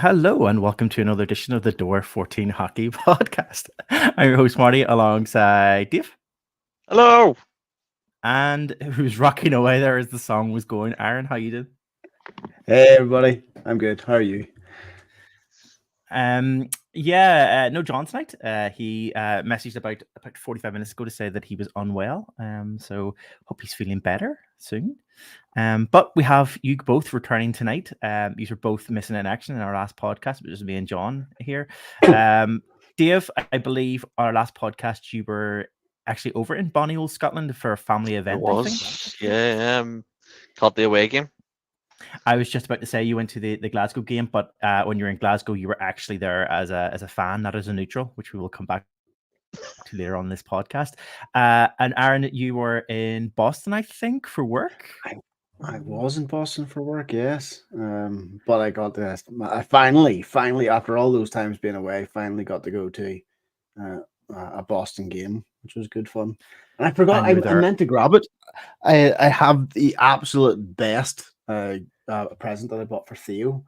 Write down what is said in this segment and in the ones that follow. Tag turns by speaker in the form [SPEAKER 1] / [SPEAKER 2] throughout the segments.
[SPEAKER 1] Hello and welcome to another edition of the Door 14 Hockey Podcast. I'm your host Marty alongside Dave.
[SPEAKER 2] Hello.
[SPEAKER 1] And who's rocking away there as the song was going. Aaron, how you doing?
[SPEAKER 3] Hey everybody, I'm good. How are you?
[SPEAKER 1] No John tonight. He messaged about 45 minutes ago to say that he was unwell. So hope he's feeling better soon. But we have you both returning tonight. You were both missing in action in our last podcast, which is me and John here. Dave, I believe our last podcast you were actually over in Bonnie, Scotland for a family event.
[SPEAKER 2] It was, yeah. Caught the away game.
[SPEAKER 1] I was just about to say you went to the Glasgow game, but when you were in Glasgow, you were actually there as a fan, not as a neutral, which we will come back to later on this podcast. And Aaron, you were in Boston, I think, for work.
[SPEAKER 3] I was in Boston for work, yes. But I got this. I finally, after all those times being away, finally got to go to a Boston game, which was good fun. And I forgot I meant to grab it. I have the absolute best present that I bought for Theo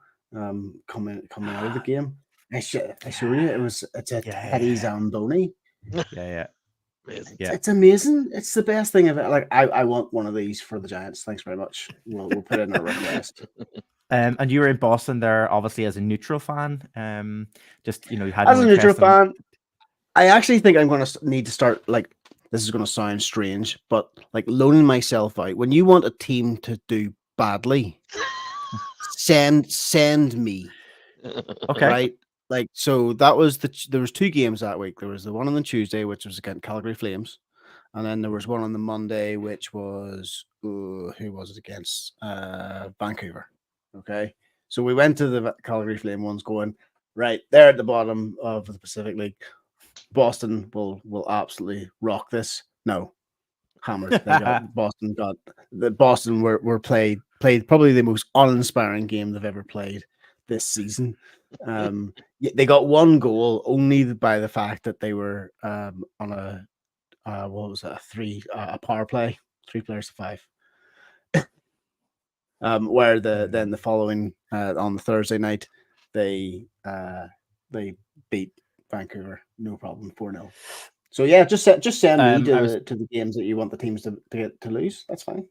[SPEAKER 3] coming out of the game. I showed you it's a Teddy Zamboni.
[SPEAKER 1] Yeah.
[SPEAKER 3] It's amazing. It's the best thing ever. I want one of these for the Giants. Thanks very much. We'll put in a request.
[SPEAKER 1] And you were in Boston there, obviously as a neutral fan. You had
[SPEAKER 3] as a neutral fan. I actually think I'm going to need to start this is going to sound strange, but loaning myself out. When you want a team to do badly, send me.
[SPEAKER 1] Okay.
[SPEAKER 3] Right. So that was there was two games that week. There was the one on the Tuesday, which was against Calgary Flames, and then there was one on the Monday, which was who was it against? Vancouver. Okay, so we went to the Calgary Flame ones, going right there at the bottom of the Pacific League. Boston will absolutely rock this. No, hammered. Boston were played probably the most uninspiring game they've ever played this season. They got one goal only by the fact that they were on a a power play, 3 players to 5. Where the following on the Thursday night they beat Vancouver, no problem, 4-0. So yeah, just send me to the games that you want the teams to lose. That's fine.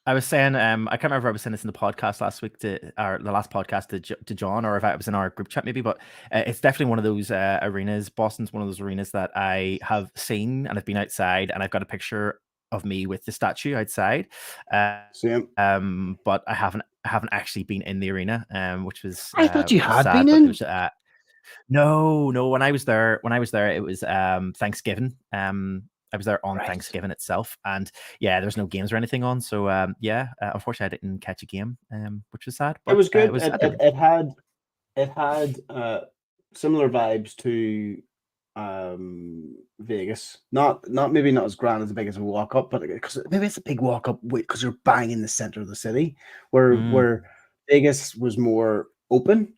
[SPEAKER 1] I was saying, I can't remember if I was saying this in the podcast last week the last podcast to John, or if I was in our group chat maybe, but it's definitely one of those arenas. Boston's one of those arenas that I have seen and I've been outside, and I've got a picture of me with the statue outside.
[SPEAKER 3] Same.
[SPEAKER 1] But I haven't actually been in the arena, which was
[SPEAKER 3] I thought you had
[SPEAKER 1] sad,
[SPEAKER 3] been in.
[SPEAKER 1] Was, no. When I was there, it was Thanksgiving. I was there on Thanksgiving itself, and there's no games or anything on. So unfortunately, I didn't catch a game, which was sad. But
[SPEAKER 3] it was good. It had similar vibes to Vegas. Not maybe not as grand as big as a walk up, but because maybe it's a big walk up because you're bang in the center of the city, where Vegas was more open.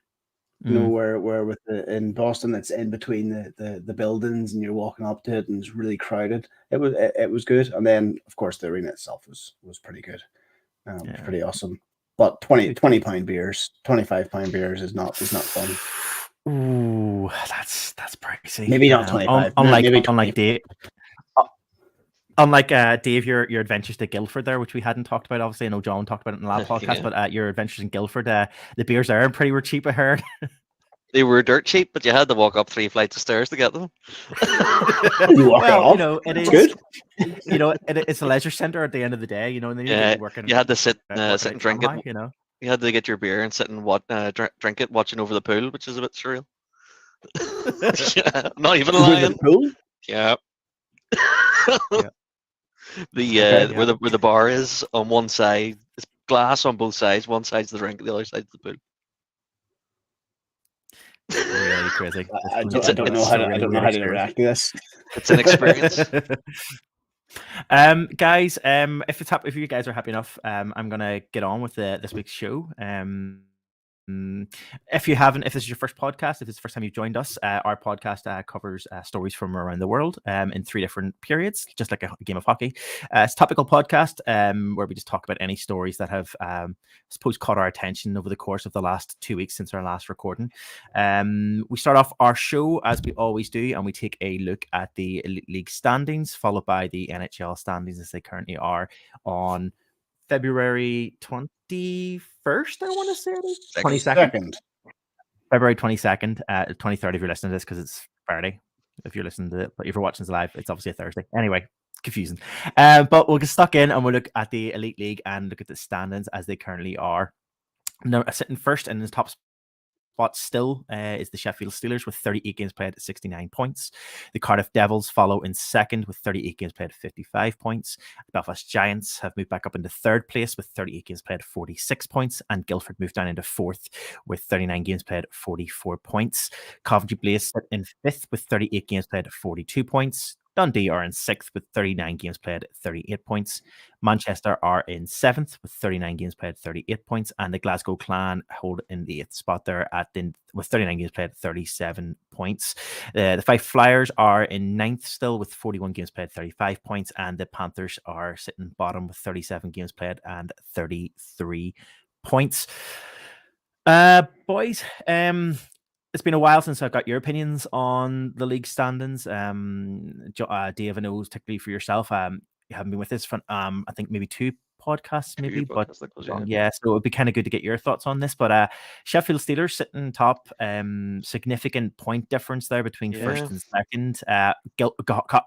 [SPEAKER 3] You know, where in Boston it's in between the buildings and you're walking up to it and it's really crowded. It was good, and then of course the arena itself was pretty good. Pretty awesome. But 20 pound beers, 25 pound beers is not fun.
[SPEAKER 1] Ooh, that's pricey.
[SPEAKER 3] Maybe not 25.
[SPEAKER 1] Unlike Dave. Unlike Dave, your adventures to Guildford there, which we hadn't talked about. Obviously, I know John talked about it in the last podcast, but your adventures in Guildford, the beers there are pretty cheap, I heard.
[SPEAKER 2] They were dirt cheap, but you had to walk up 3 flights of stairs to get them.
[SPEAKER 3] You walk off.
[SPEAKER 1] It is
[SPEAKER 3] good.
[SPEAKER 1] It's a leisure center at the end of the day. And then
[SPEAKER 2] you had to sit and drink it. You had to get your beer and sit and drink it, watching over the pool, which is a bit surreal. Not even lying.
[SPEAKER 3] Pool?
[SPEAKER 2] Yeah. Where the bar is on one side, it's glass on both sides. One side's the drink, the other side's the pool.
[SPEAKER 1] Really crazy.
[SPEAKER 3] I don't know how to react to this.
[SPEAKER 2] It's an experience.
[SPEAKER 1] Guys, if you guys are happy enough, I'm gonna get on with this week's show. If this is your first podcast, if it's the first time you've joined us, our podcast covers stories from around the world in 3 different periods, just like a game of hockey. It's a topical podcast where we just talk about any stories that have, I suppose, caught our attention over the course of the last 2 weeks since our last recording. We start off our show as we always do, and we take a look at the Elite League standings, followed by the NHL standings as they currently are on February 21st, I want to say. 22nd. February 22nd, 23rd if you're listening to this, because it's Friday. If you're listening to it, but if you're watching this live, it's obviously a Thursday. Anyway, confusing. But we'll get stuck in and we'll look at the Elite League and look at the standings as they currently are. Now, sitting first in the top spot still is the Sheffield Steelers with 38 games played at 69 points. The Cardiff Devils follow in second with 38 games played at 55 points. The Belfast Giants have moved back up into third place with 38 games played at 46 points. And Guildford moved down into fourth with 39 games played at 44 points. Coventry Blaze sit in fifth with 38 games played at 42 points. Dundee are in sixth with 39 games played at 38 points. Manchester are in seventh with 39 games played at 38 points. And the Glasgow Clan hold in the eighth spot there with 39 games played at 37 points. The Fife Flyers are in ninth still with 41 games played, 35 points. And the Panthers are sitting bottom with 37 games played and 33 points. Boys, it's been a while since I've got your opinions on the league standings. Dave, I know particularly for yourself, you haven't been with us for I think maybe two podcasts, maybe, but yeah, so it would be kind of good to get your thoughts on this. But Sheffield Steelers sitting top, significant point difference there between first and second.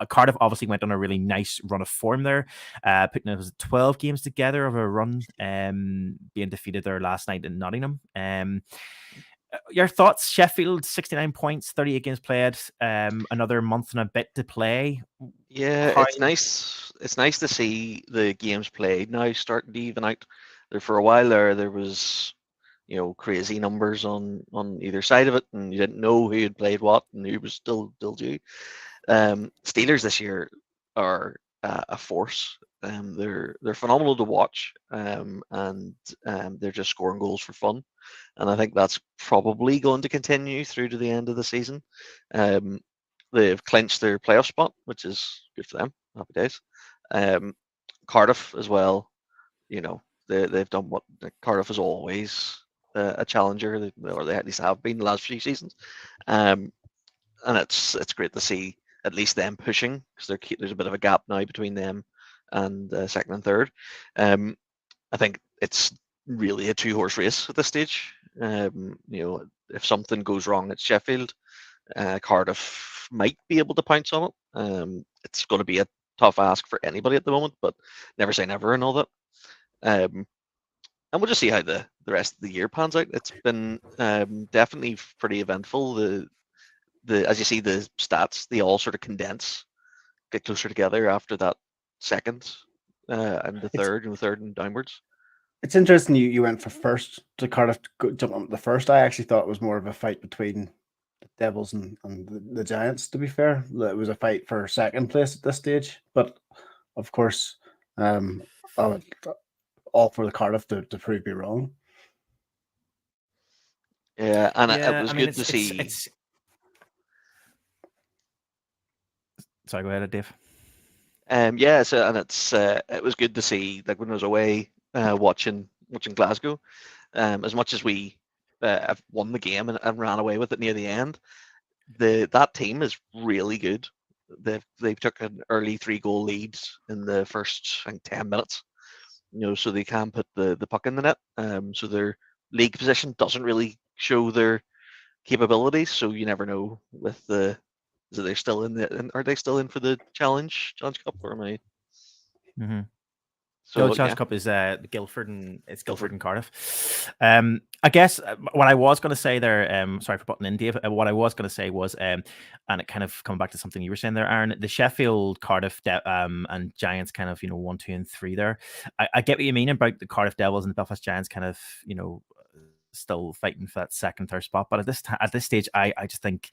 [SPEAKER 1] Cardiff obviously went on a really nice run of form there, putting it was 12 games together of a run, being defeated there last night in Nottingham. Your thoughts? Sheffield 69 points, 38 games played, another month and a bit to play.
[SPEAKER 2] Yeah, it's nice. It's nice to see the games played now starting to even out. There for a while there was, crazy numbers on either side of it, and you didn't know who had played what and who was still due. Steelers this year are a force. They're phenomenal to watch, and they're just scoring goals for fun. And I think that's probably going to continue through to the end of the season. They've clinched their playoff spot, which is good for them. Happy days. Cardiff as well. They've done what Cardiff is always a challenger, or they at least have been the last few seasons. And it's great to see at least them pushing, because there's a bit of a gap now between them and second and third. I think it's really a two-horse race at this stage. If something goes wrong at Sheffield, Cardiff might be able to pounce on it. It's going to be a tough ask for anybody at the moment, but never say never and all that. And we'll just see how the rest of the year pans out. It's been definitely pretty eventful. As you see, the stats, they all sort of condense, get closer together after that second and the third and downwards.
[SPEAKER 3] It's interesting you went for first to Cardiff jump on the first. I actually thought it was more of a fight between the Devils and the Giants, to be fair. It was a fight for second place at this stage. But of course, all for the Cardiff to prove me wrong.
[SPEAKER 2] Yeah, and it was good to see.
[SPEAKER 1] Sorry, go ahead, Dave.
[SPEAKER 2] Yeah, so it was good to see, like when I was away watching Glasgow, as much as we have won the game and ran away with it near the end, that team is really good. They took an early 3-goal lead in the first, I think, 10 minutes, so they can put the puck in the net. So their league position doesn't really show their capabilities, so you never know with the. So they're still are they still in for the Challenge Cup, or am I?
[SPEAKER 1] Mm-hmm. So the Challenge Cup is Guildford and Cardiff. I guess what I was going to say there, sorry for butting in, Dave. What I was going to say was, and it kind of coming back to something you were saying there, Aaron, the Sheffield, Cardiff, and Giants kind of 1, 2, and 3 there. I get what you mean about the Cardiff Devils and the Belfast Giants kind of still fighting for that second, third spot. But at this stage, I just think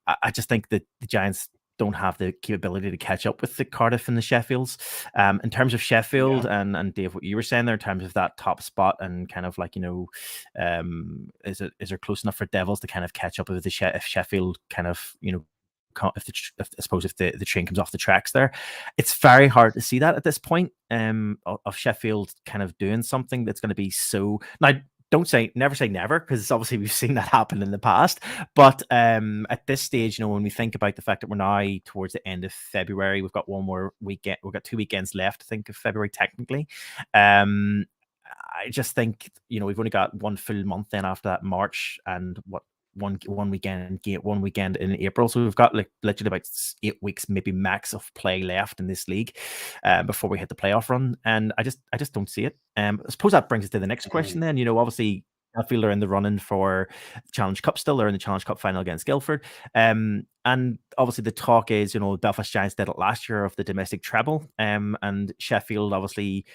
[SPEAKER 1] that the Giants don't have the capability to catch up with the Cardiff and the Sheffields. In terms of Sheffield and Dave, what you were saying there in terms of that top spot and kind of like, is it close enough for Devils to kind of catch up with if Sheffield kind of, I suppose if the train comes off the tracks there, it's very hard to see that at this point of Sheffield kind of doing something that's going to be so. Now, never say never, because obviously we've seen that happen in the past. But at this stage, when we think about the fact that we're now towards the end of February, we've got one more weekend, we've got 2 weekends left, I think, of February technically. I just think we've only got one full month then after that, March, and one weekend in April, so we've got like literally about 8 weeks maybe max of play left in this league before we hit the playoff run, and I just don't see it. I suppose that brings us to the next question then. Obviously Sheffield are in the running for the Challenge Cup still. They're in the Challenge Cup final against Guildford. And obviously the talk is, Belfast Giants did it last year of the domestic treble. And Sheffield obviously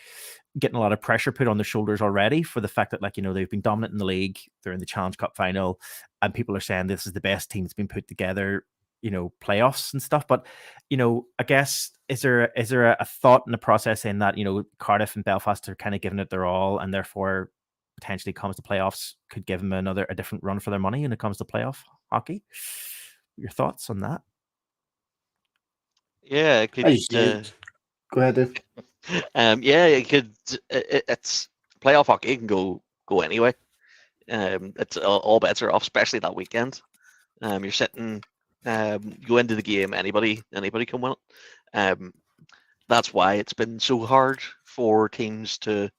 [SPEAKER 1] getting a lot of pressure put on their shoulders already for the fact that, they've been dominant in the league. They're in the Challenge Cup final. And people are saying this is the best team that's been put together, playoffs and stuff. But, I guess, is there a thought in the process in that, Cardiff and Belfast are kind of giving it their all, and therefore potentially comes to playoffs could give them a different run for their money when it comes to playoff hockey? Your thoughts on that?
[SPEAKER 2] Yeah, it could.
[SPEAKER 3] Go ahead, Dave.
[SPEAKER 2] Yeah, it could. It's playoff hockey. It can go anyway. It's all bets are off, especially that weekend. You're sitting. Go into the game. Anybody can win it. That's why it's been so hard for teams to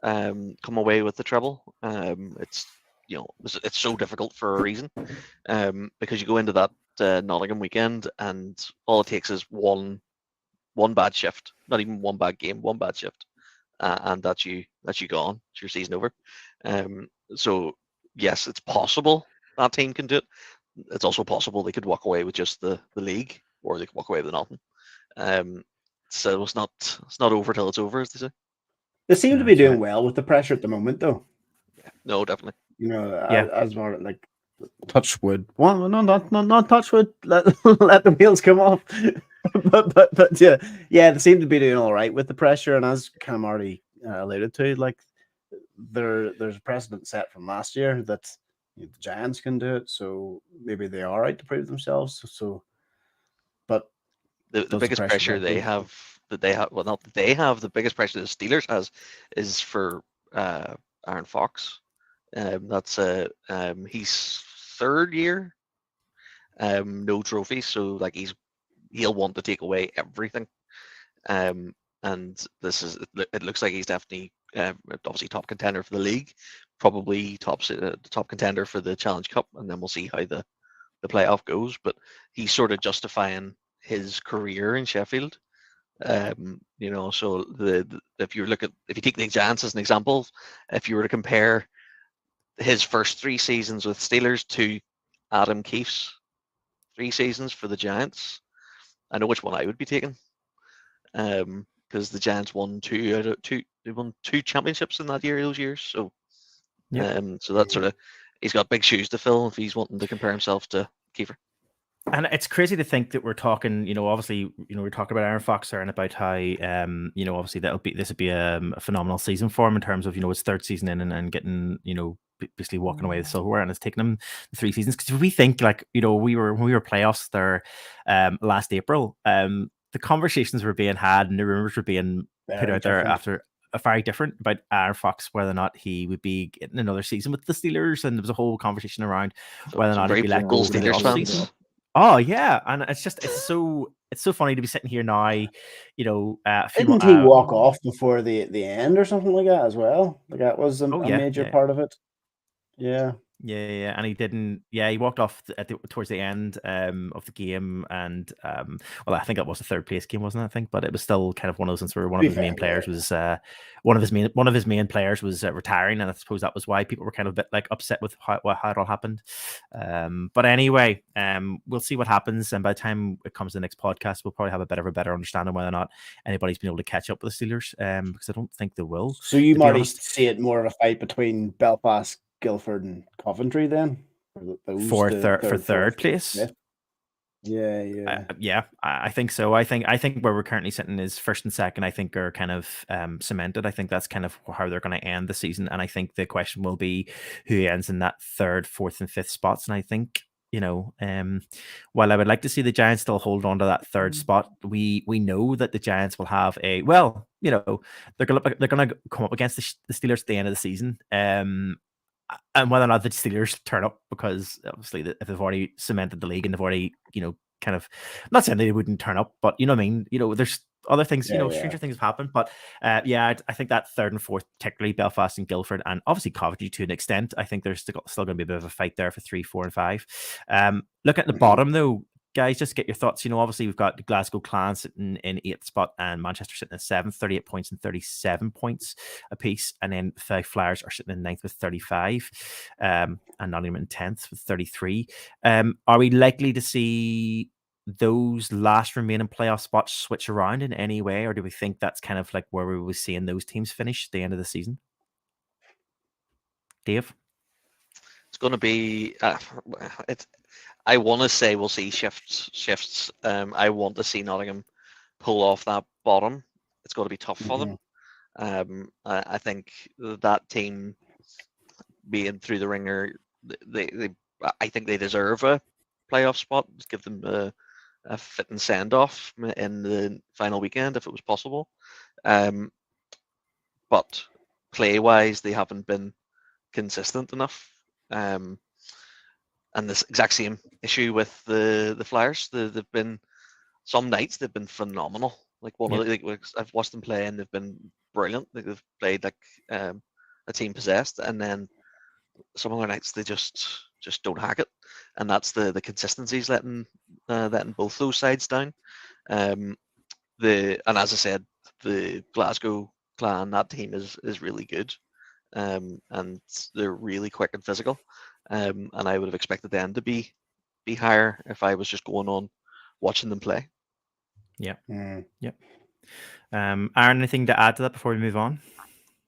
[SPEAKER 2] come away with the treble. It's it's so difficult for a reason. Because you go into that Nottingham weekend and all it takes is one bad shift, not even one bad game, one bad shift, and that's you gone. It's your season over. So yes, it's possible that team can do it. It's also possible they could walk away with just the league, or they could walk away with nothing. So it's not over till it's over, as they say.
[SPEAKER 3] They seem to be doing well with the pressure at the moment, though.
[SPEAKER 2] Yeah, no, definitely.
[SPEAKER 3] As more like touch wood. Well, no, not touch wood. Let the wheels come off. but yeah, they seem to be doing all right with the pressure, and as Cam already alluded to, like there's a precedent set from last year that the Giants can do it, so maybe they are out to prove themselves. So, but
[SPEAKER 2] the biggest pressure they have, the biggest pressure the Steelers has is for Aaron Fox. That's he's third year, no trophies, so like he'll want to take away everything. And it looks like he's definitely obviously top contender for the league, probably top contender for the Challenge Cup, and then we'll see how the playoff goes. But he's sort of justifying his career in Sheffield. So if you take the Giants as an example, if you were to compare his first 3 seasons with Steelers to Adam Keefe's 3 seasons for the Giants, I know which one I would be taking. Because the Giants won two championships in those years. So, so that's sort of, he's got big shoes to fill if he's wanting to compare himself to Kiefer.
[SPEAKER 1] And it's crazy to think that we're talking, obviously, we're talking about Aaron Fox there and about how, obviously this would be a phenomenal season for him in terms of, his third season in and getting, basically walking away with silverware, and it's taken him 3 seasons. Because if we think when we were playoffs there last April, the conversations were being had and the rumors were being put out there after a very different about Aaron Fox, whether or not he would be getting another season with the Steelers, and there was a whole conversation around whether or not he'd be let go.
[SPEAKER 2] Steelers fans.
[SPEAKER 1] Oh yeah, and it's so funny to be sitting here now.
[SPEAKER 3] Didn't he walk off before the end or something like that as well? Like that was a major part of it. Yeah.
[SPEAKER 1] Yeah, and he didn't. Yeah, he walked off towards the end of the game, and well, I think it was a third place game, wasn't it? I think, but it was still kind of one of those ones where one of his main players was retiring, and I suppose that was why people were kind of a bit like upset with how it all happened. But anyway, we'll see what happens, and by the time it comes to the next podcast, we'll probably have a better understanding whether or not anybody's been able to catch up with the Steelers, because I don't think they will.
[SPEAKER 3] So you might see it more of a fight between Belfast, Guildford and Coventry then?
[SPEAKER 1] For third place?
[SPEAKER 3] Yeah.
[SPEAKER 1] I think so. I think where we're currently sitting is first and second. I think are kind of cemented. I think that's kind of how they're going to end the season. And I think the question will be who ends in that third, fourth, and fifth spots. And I think while I would like to see the Giants still hold on to that third spot, we know that the Giants will have they're gonna come up against the Steelers at the end of the season. And whether or not the Steelers turn up, because obviously if they've already cemented the league and they've already, kind of, not saying they wouldn't turn up, but you know what I mean? There's other things, stranger things have happened. But I think that third and fourth, particularly Belfast and Guildford, and obviously Coventry to an extent, I think there's still going to be a bit of a fight there for 3, 4, and 5. Look at the bottom though, guys, just get your thoughts. Obviously we've got the Glasgow Clan sitting in 8th spot and Manchester sitting in 7th, 38 points and 37 points apiece. And then the Flyers are sitting in 9th with 35, and Nottingham in 10th with 33. Are we likely to see those last remaining playoff spots switch around in any way, or do we think that's kind of like where we will see those teams finish at the end of the season? Dave?
[SPEAKER 2] It's going to be I want to say we'll see shifts. I want to see Nottingham pull off that bottom. It's got to be tough for them. I think that team being through the ringer, I think they deserve a playoff spot. Just give them a fitting send off in the final weekend if it was possible. But play wise, they haven't been consistent enough. And this exact same issue with the Flyers. They've been some nights they've been phenomenal. Like I've watched them play and they've been brilliant. Like they've played like a team possessed, and then some other nights they just don't hack it, and that's the consistency's letting both those sides down. And as I said, the Glasgow Clan, that team is really good, and they're really quick and physical. And I would have expected them to be higher if I was just going on watching them play.
[SPEAKER 1] Yeah. Yep. Aaron, anything to add to that before we move on?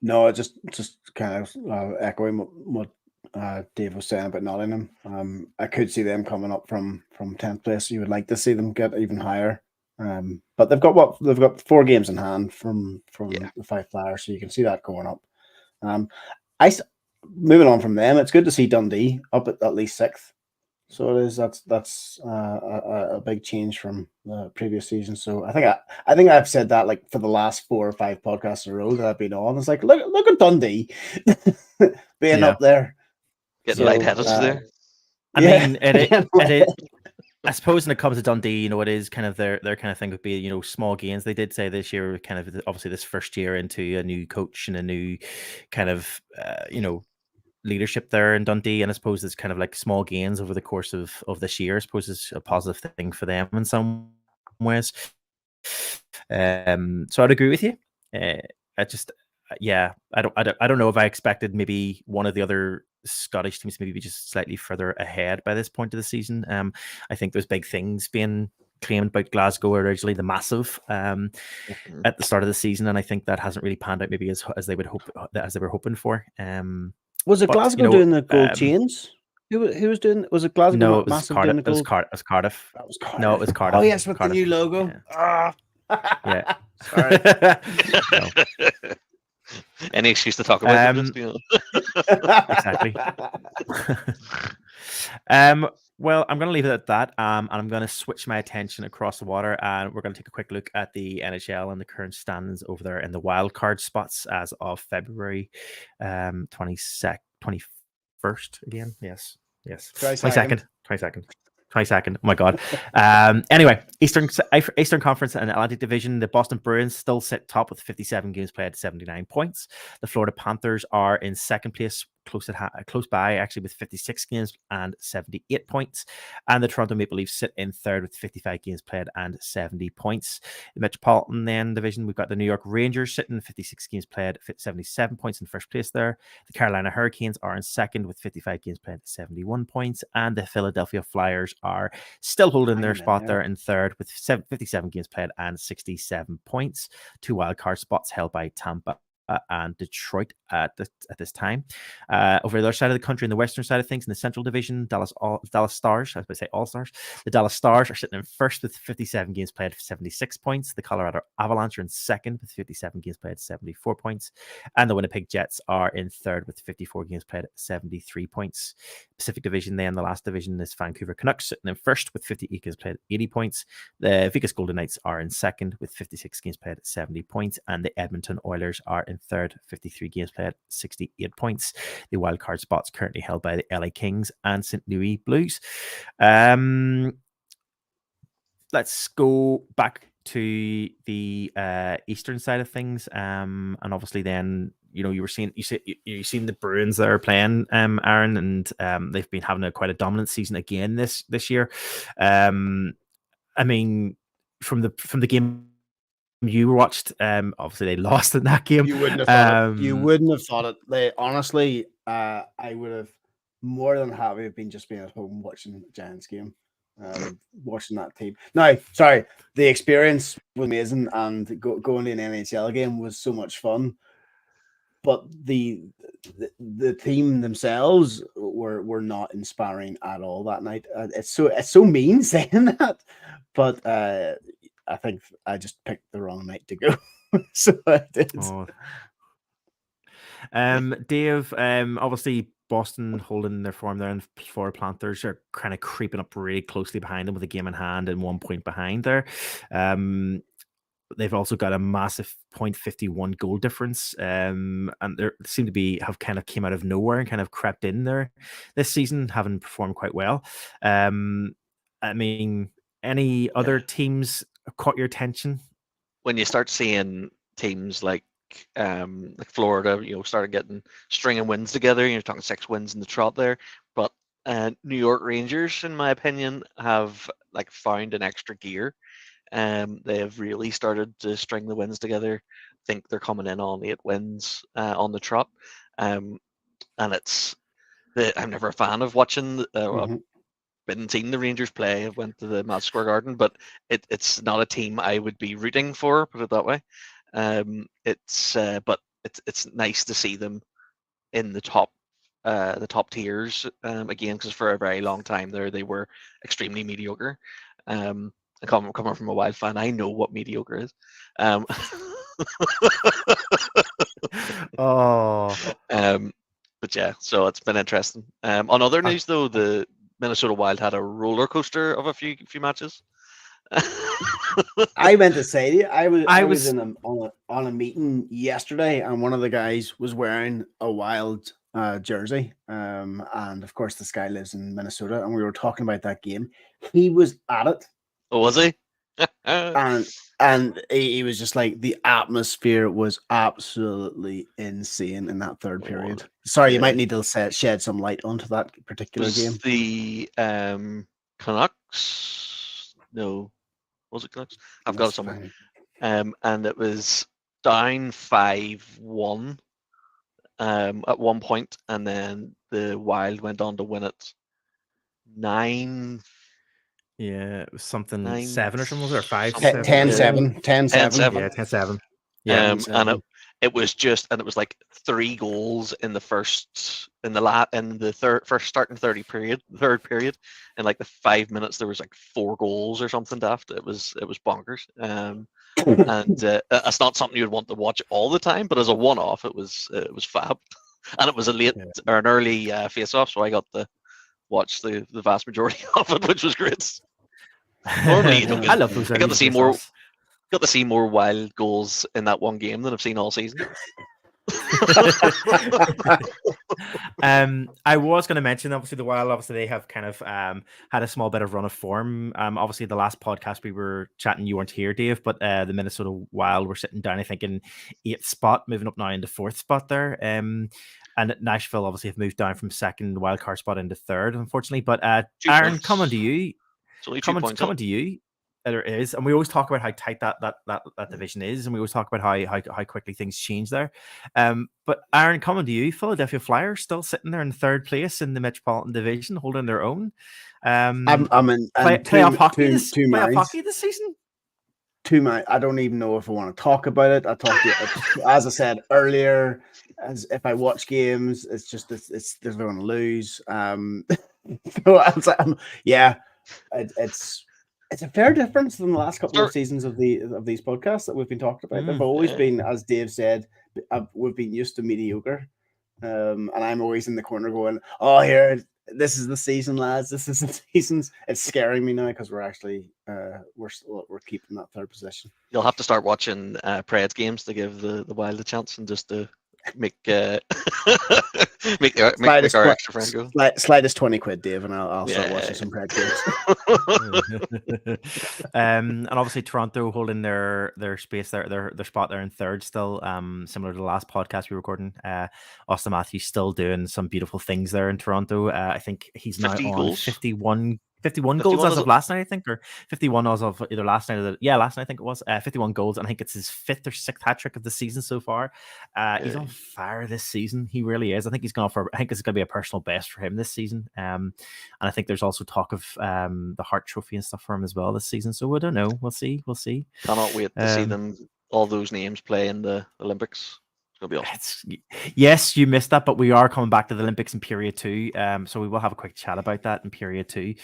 [SPEAKER 3] No, just kind of echoing what Dave was saying about Nottingham. I could see them coming up from 10th place. You would like to see them get even higher. But they've got 4 games in hand from the 5 Flyers, so you can see that going up. Moving on from them, it's good to see Dundee up at least 6th. So it is. That's a big change from the previous season. So I think I've said that like for the last 4 or 5 podcasts in a row that I've been on. It's like look at Dundee being up there,
[SPEAKER 2] getting lightheaded there.
[SPEAKER 1] I mean, it I suppose when it comes to Dundee, it is kind of their kind of thing would be, small gains. They did say this year, kind of obviously this first year into a new coach and a new kind of, leadership there in Dundee. And I suppose it's kind of like small gains over the course of this year. I suppose it's a positive thing for them in some ways. So I'd agree with you. I don't know if I expected maybe one of the other Scottish teams maybe be just slightly further ahead by this point of the season. I think there's big things being claimed about Glasgow originally, the massive at the start of the season, and I think that hasn't really panned out maybe as they would hope, as they were hoping for.
[SPEAKER 3] Was it Glasgow doing the gold chains? Who was doing? Was it Glasgow?
[SPEAKER 1] No, it was Cardiff. It was Cardiff.
[SPEAKER 3] That was Cardiff.
[SPEAKER 1] No, it was Cardiff.
[SPEAKER 3] Oh yes, with
[SPEAKER 1] Cardiff.
[SPEAKER 3] the new logo.
[SPEAKER 1] Yeah.
[SPEAKER 3] Sorry.
[SPEAKER 2] Any excuse to talk about it.
[SPEAKER 1] Exactly. Well, I'm going to leave it at that, and I'm going to switch my attention across the water, and we're going to take a quick look at the NHL and the current standings over there in the wild card spots as of February 21st again. Yes. 22nd. Oh my God. Anyway, Eastern Conference and Atlantic Division, the Boston Bruins still sit top with 57 games played, 79 points. The Florida Panthers are in second place, close by actually, with 56 games and 78 points. And the Toronto Maple Leafs sit in third with 55 games played and 70 points. The Metropolitan then division, we've got the New York Rangers sitting 56 games played, 77 points in first place there. The Carolina Hurricanes are in second with 55 games played, 71 points. And the Philadelphia Flyers are still holding their spot there in third with 57 games played and 67 points. 2 wildcard spots held by Tampa and Detroit at this time. Over the other side of the country, in the western side of things, in the Central Division, Dallas Stars, I was about to say All Stars. The Dallas Stars are sitting in first with 57 games played, 76 points. The Colorado Avalanche are in second with 57 games played, 74 points. And the Winnipeg Jets are in third with 54 games played, 73 points. Pacific Division, then the last division is Vancouver Canucks sitting in first with 58 games played, 80 points. The Vegas Golden Knights are in second with 56 games played, 70 points. And the Edmonton Oilers are in third, 53 games played, 68 points. The wildcard spots currently held by the LA Kings and St. Louis Blues. Let's go back to the eastern side of things, and obviously then you seen the Bruins that are playing, Aaron, and they've been having quite a dominant season again this year. I mean, from the game you watched, obviously they lost in that game.
[SPEAKER 3] You wouldn't have thought it. You wouldn't have thought it. They honestly, I would have more than happy been at home watching the Giants game. Watching that team. No, sorry, the experience was amazing, and going to an NHL game was so much fun. But the team themselves were not inspiring at all that night. It's so mean saying that, but I think I just picked the wrong night to go. So I did.
[SPEAKER 1] Oh. Dave, obviously Boston holding their form there, and Florida Panthers are kind of creeping up really closely behind them with a game in hand and 1 point behind there. They've also got a massive 0.51 goal difference, and they seem to have kind of came out of nowhere and kind of crept in there this season, having performed quite well. I mean, any other teams caught your attention?
[SPEAKER 2] When you start seeing teams like Florida, started getting stringing wins together. You're talking 6 wins in the trot there, but New York Rangers, in my opinion, have found an extra gear. They have really started to string the wins together. I think they're coming in on 8 wins on the trot, and I'm never a fan of watching. I've been seeing the Rangers play. I went to the Madison Square Garden, but it's not a team I would be rooting for. Put it that way. But it's nice to see them in the top tiers again, because for a very long time there they were extremely mediocre. Coming from a Wild fan, I know what mediocre is. But yeah, so it's been interesting. On other news though, the Minnesota Wild had a roller coaster of a few matches.
[SPEAKER 3] I meant to say to you, I was on a meeting yesterday, and one of the guys was wearing a Wild jersey, and of course this guy lives in Minnesota, and we were talking about that game. He was at it.
[SPEAKER 2] Oh, was he?
[SPEAKER 3] and he was just like, the atmosphere was absolutely insane in that third period. Sorry, you might need to shed some light onto that particular game.
[SPEAKER 2] The Canucks? No. Was it Canucks? I've got it somewhere. And it was down 5-1 at one point, and then the Wild went on to win it 9.
[SPEAKER 1] Yeah, it was something 7 or something, was it, or 5?
[SPEAKER 3] 10-7. 10-7.
[SPEAKER 1] Yeah, 10-7.
[SPEAKER 2] Yeah, and it was just, and it was like 3 goals in the first starting third period, and like the 5 minutes there was like 4 goals or something daft. It was bonkers. And it's not something you'd want to watch all the time, but as a one-off, it was fab. And it was an early face-off, so I got to watch the vast majority of it, which was great. Normally,
[SPEAKER 1] I love those.
[SPEAKER 2] I got to see more Wild goals in that one game than I've seen all season.
[SPEAKER 1] I was going to mention, obviously, the Wild. Obviously, they have kind of had a small bit of run of form. Obviously, the last podcast we were chatting, you weren't here, Dave, but the Minnesota Wild were sitting down, I think, in 8th spot, moving up now into 4th spot there. And Nashville obviously have moved down from 2nd wildcard spot into 3rd, unfortunately. But Aaron, coming to you. Coming to you. There is, and we always talk about how tight that division is, and we always talk about how quickly things change there. But Aaron, coming to you, Philadelphia Flyers still sitting there in 3rd place in the Metropolitan Division, holding their own.
[SPEAKER 3] I'm in
[SPEAKER 1] playoff hockey this season.
[SPEAKER 3] too much. I don't even know if I want to talk about it. I talked to as I said earlier. As if I watch games, it's just it's they're going to lose. So it's a fair difference than the last couple of seasons of these podcasts that we've been talking about. They've always been, as Dave said, we've been used to mediocre, and I'm always in the corner going, "Oh, here, this is the season, lads. This is the seasons." It's scaring me now because we're actually we're keeping that third position.
[SPEAKER 2] You'll have to start watching Preds games to give the Wild a chance, and just to make make our extra friend go.
[SPEAKER 3] Slide us 20 quid, Dave, and I'll start watching some Preds
[SPEAKER 1] games. And obviously Toronto holding their space there, their spot there in third still. Similar to the last podcast we were recording. Austin Matthews still doing some beautiful things there in Toronto. I think he's now on 51 goals as of last night, I think, or 51 as of either last night or last night I think it was. 51 goals, and I think it's his 5th or 6th hat trick of the season so far. He's on fire this season. He really is. I think it's going to be a personal best for him this season. And I think there's also talk of the Hart Trophy and stuff for him as well this season. So I don't know. We'll see.
[SPEAKER 2] Cannot wait to see them, all those names, play in the Olympics. It'll be awesome.
[SPEAKER 1] Yes, you missed that, but we are coming back to the Olympics in period 2. So we will have a quick chat about that in period 2.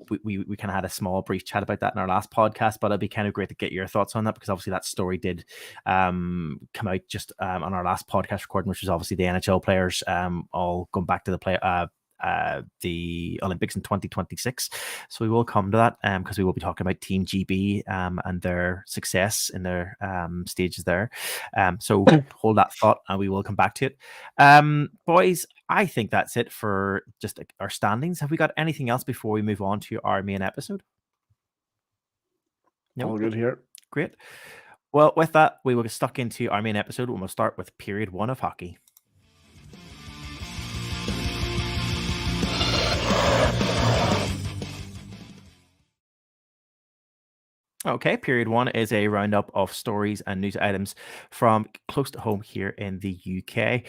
[SPEAKER 1] We kind of had a small brief chat about that in our last podcast, but it'd be kind of great to get your thoughts on that, because obviously that story did come out just on our last podcast recording, which was obviously the NHL players all going back to the Olympics in 2026. So we will come to that because we will be talking about Team GB and their success in their stages there. So hold that thought and we will come back to it. Boys, I think that's it for just our standings. Have we got anything else before we move on to our main episode?
[SPEAKER 3] No, all good here.
[SPEAKER 1] Great. Well, with that, we will get stuck into our main episode, and we'll start with period 1 of hockey. Okay, period 1 is a roundup of stories and news items from close to home here in the UK.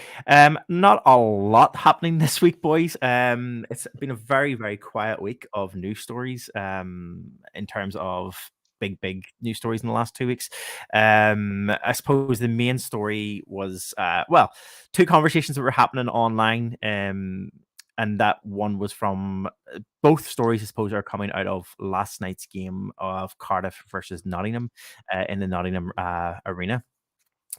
[SPEAKER 1] Not a lot happening this week, boys. It's been a very, very quiet week of news stories in terms of big news stories in the last 2 weeks. I suppose the main story was, 2 conversations that were happening online. And that one was from both stories, I suppose, are coming out of last night's game of Cardiff versus Nottingham in the Nottingham arena.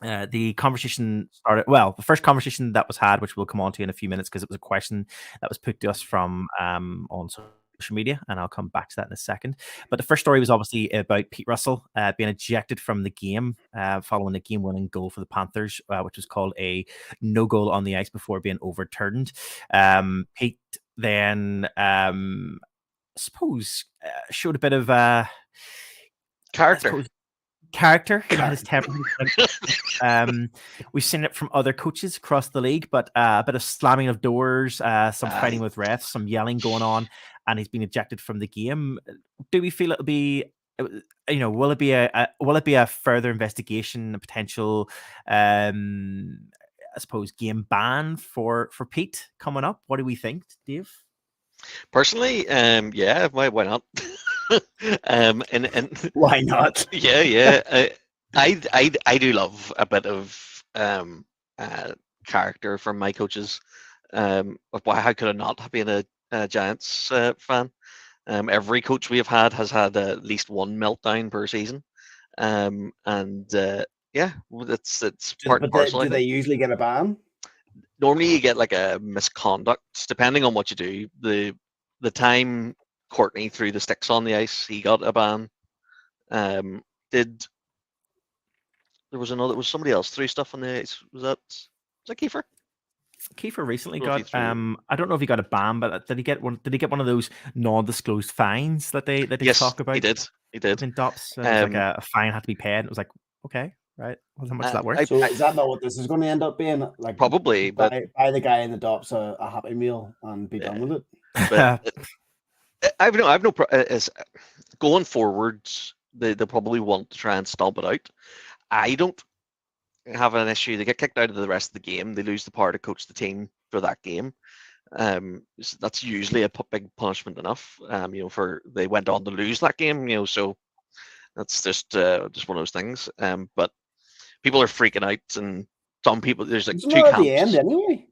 [SPEAKER 1] The conversation started, the first conversation that was had, which we'll come on to in a few minutes, because it was a question that was put to us from on social media, and I'll come back to that in a second. But the first story was obviously about Pete Russell being ejected from the game following a game-winning goal for the Panthers, which was called a no goal on the ice before being overturned. Pete then, showed a bit of
[SPEAKER 2] character.
[SPEAKER 1] He had his temper. We've seen it from other coaches across the league, but a bit of slamming of doors, some fighting with refs, some yelling going on, and he's been ejected from the game. Do we feel it'll be, will it be a further investigation, a potential, I suppose, game ban for Pete coming up? What do we think, Dave?
[SPEAKER 2] Personally, why not? And
[SPEAKER 3] why not?
[SPEAKER 2] Yeah. I do love a bit of character from my coaches. How could I not have been a Giants fan? Every coach we have had has had at least one meltdown per season, it's part and parcel.
[SPEAKER 3] Do they usually get a ban?
[SPEAKER 2] Normally you get like a misconduct, depending on what you do. The time Courtney threw the sticks on the ice, he got a ban. There was somebody else threw stuff on the ice. Was that Kiefer?
[SPEAKER 1] Kiefer recently got I don't know if he got a ban, but did he get one of those non-disclosed fines that they talk about?
[SPEAKER 2] He did.
[SPEAKER 1] In DOPS, like a fine had to be paid. It was like, okay, right. Well, how much is that worth?
[SPEAKER 3] So is that not what this is going to end up being? Like,
[SPEAKER 2] probably, but
[SPEAKER 3] buy the guy in the DOPS a Happy Meal and be done with it.
[SPEAKER 2] But I've no going forwards. They probably want to try and stomp it out. I don't have an issue. They get kicked out of the rest of the game. They lose the power to coach the team for that game. That's usually a big punishment enough. For they went on to lose that game. So That's just one of those things. But people are freaking out, and some people, there's like
[SPEAKER 3] It's
[SPEAKER 2] two
[SPEAKER 3] not at the end
[SPEAKER 2] camps.
[SPEAKER 3] anyway.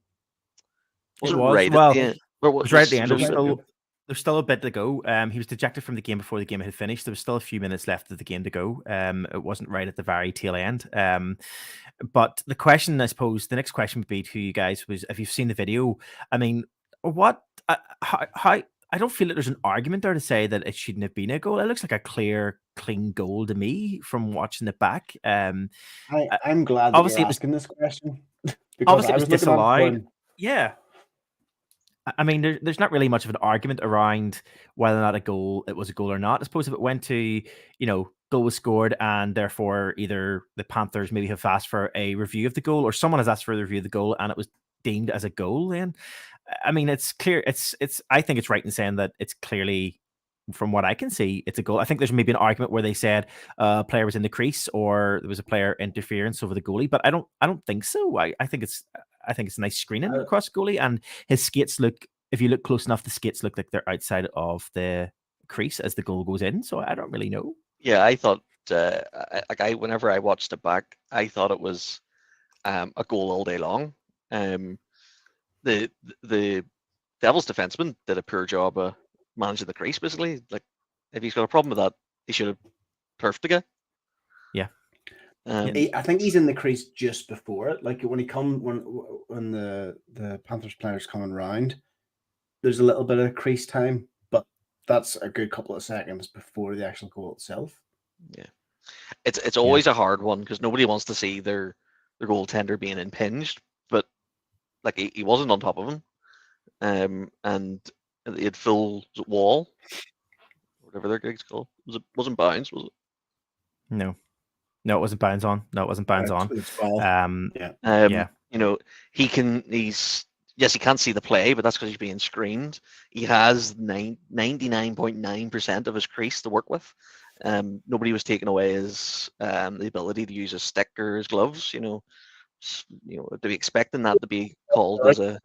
[SPEAKER 2] Was
[SPEAKER 1] It
[SPEAKER 2] it
[SPEAKER 1] was.
[SPEAKER 2] right at
[SPEAKER 1] Well,
[SPEAKER 2] the end?
[SPEAKER 1] it was right at the end.
[SPEAKER 2] There's a wee bit-
[SPEAKER 1] There's still a bit to go. He was dejected from the game before the game had finished. There was still a few minutes left of the game to go. It wasn't right at the very tail end. But the question, I suppose, the next question would be to you guys was, if you've seen the video, I mean, what, how, I don't feel that there's an argument there to say that it shouldn't have been a goal. It looks like a clear, clean goal to me from watching it back.
[SPEAKER 3] I'm glad that
[SPEAKER 1] Obviously
[SPEAKER 3] you're
[SPEAKER 1] it was
[SPEAKER 3] asking this question because
[SPEAKER 1] obviously
[SPEAKER 3] I
[SPEAKER 1] it was
[SPEAKER 3] was looking at it
[SPEAKER 1] disallowed.
[SPEAKER 3] going,
[SPEAKER 1] Yeah. I mean, there's not really much of an argument around whether or not it was a goal or not. I suppose if it went to, goal was scored and therefore either the Panthers maybe have asked for a review of the goal or someone has asked for a review of the goal and it was deemed as a goal, then I mean, it's clear. I think it's right in saying that it's clearly, from what I can see, it's a goal. I think there's maybe an argument where they said a player was in the crease or there was a player interference over the goalie, but I don't think so. I think it's a nice screening across the goalie, and his skates look. If you look close enough, the skates look like they're outside of the crease as the goal goes in. So I don't really know.
[SPEAKER 2] Yeah, I thought whenever I watched it back, I thought it was a goal all day long. The Devils defenseman did a poor job of managing the crease. Basically, like if he's got a problem with that, he should have turfed the guy.
[SPEAKER 1] Yeah.
[SPEAKER 3] I think he's in the crease just before it. Like when the Panthers players coming round, there's a little bit of crease time, but that's a good couple of seconds before the actual goal itself.
[SPEAKER 2] Yeah, it's always a hard one because nobody wants to see their goaltender being impinged, but like he wasn't on top of him, and he had full wall, whatever their gig's called. Wasn't bounds, was it?
[SPEAKER 1] No, it wasn't bounds on. No, it wasn't bounds on.
[SPEAKER 3] Yeah.
[SPEAKER 2] He can't see the play, but that's because he's being screened. He has 99.9% of his crease to work with. Nobody was taking away his the ability to use his stick or his gloves. To be expecting that to be called as a.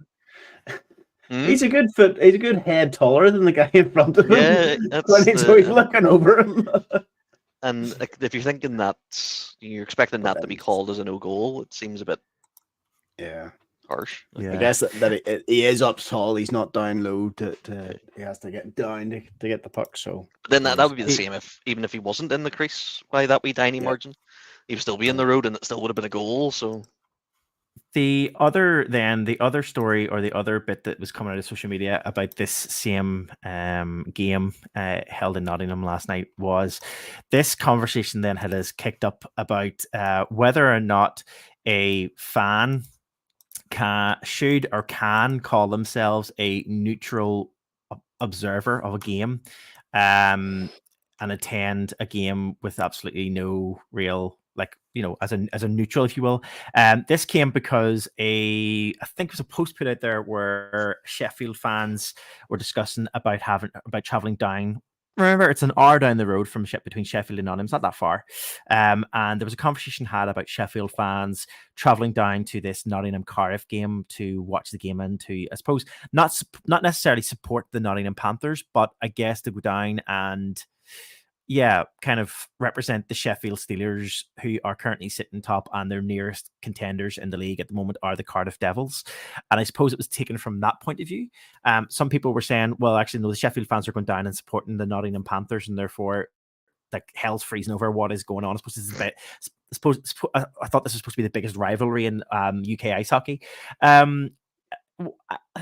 [SPEAKER 3] He's a good foot. He's a good head taller than the guy in front of him.
[SPEAKER 2] Yeah,
[SPEAKER 3] so he's looking over him.
[SPEAKER 2] And if you're thinking that you're expecting that to be called as a no goal, it seems a bit harsh.
[SPEAKER 3] I guess that he is up tall. He's not down low. He has to get down to get the puck. So
[SPEAKER 2] but then that would be the same even if he wasn't in the crease by that wee tiny margin, he would still be in the road, and it still would have been a goal. So
[SPEAKER 1] the other story or the other bit that was coming out of social media about this same game held in Nottingham last night was this conversation then has kicked up about whether or not a fan should or can call themselves a neutral observer of a game and attend a game with absolutely no real, as a neutral, if you will. This came because I think it was a post put out there where Sheffield fans were discussing about traveling down. Remember, it's an hour down the road between Sheffield and Nottingham. It's not that far. And there was a conversation had about Sheffield fans traveling down to this Nottingham Cardiff game to watch the game and to, I suppose, not necessarily support the Nottingham Panthers, but I guess to go down and kind of represent the Sheffield Steelers, who are currently sitting top, and their nearest contenders in the league at the moment are the Cardiff Devils. And I suppose it was taken from that point of view. Some people were saying, well, actually, no, the Sheffield fans are going down and supporting the Nottingham Panthers, and therefore, like, hell's freezing over what is going on. I thought this was supposed to be the biggest rivalry in UK ice hockey.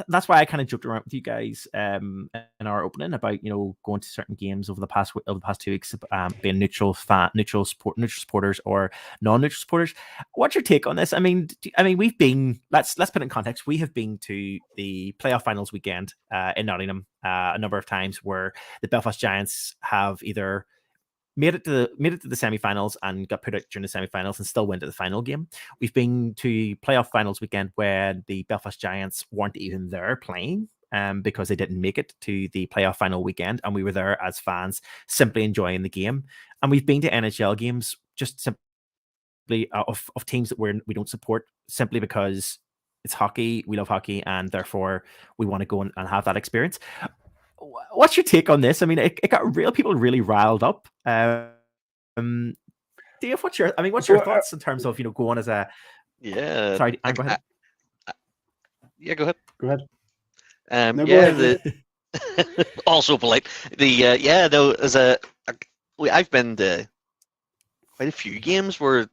[SPEAKER 1] That's why I kind of joked around with you guys in our opening about going to certain games over the past 2 weeks, being neutral supporters or non-neutral supporters. What's your take on this? I mean, we've been, let's put it in context. We have been to the playoff finals weekend in Nottingham a number of times, where the Belfast Giants have either made it to the semi-finals and got put out during the semi-finals and still went to the final game. We've been to playoff finals weekend where the Belfast Giants weren't even there playing because they didn't make it to the playoff final weekend, and we were there as fans simply enjoying the game. And we've been to NHL games just simply of teams that we don't support, simply because it's hockey, we love hockey, and therefore we want to go and have that experience. What's your take on this? I mean, it got people really riled up Dave, what's your
[SPEAKER 3] So,
[SPEAKER 1] your thoughts in terms of going as a?
[SPEAKER 2] Yeah.
[SPEAKER 1] Sorry, go ahead.
[SPEAKER 2] Yeah, go ahead.
[SPEAKER 3] go ahead.
[SPEAKER 2] Um,
[SPEAKER 3] No, go
[SPEAKER 2] yeah,
[SPEAKER 3] ahead.
[SPEAKER 2] also polite. Though I've been to quite a few games where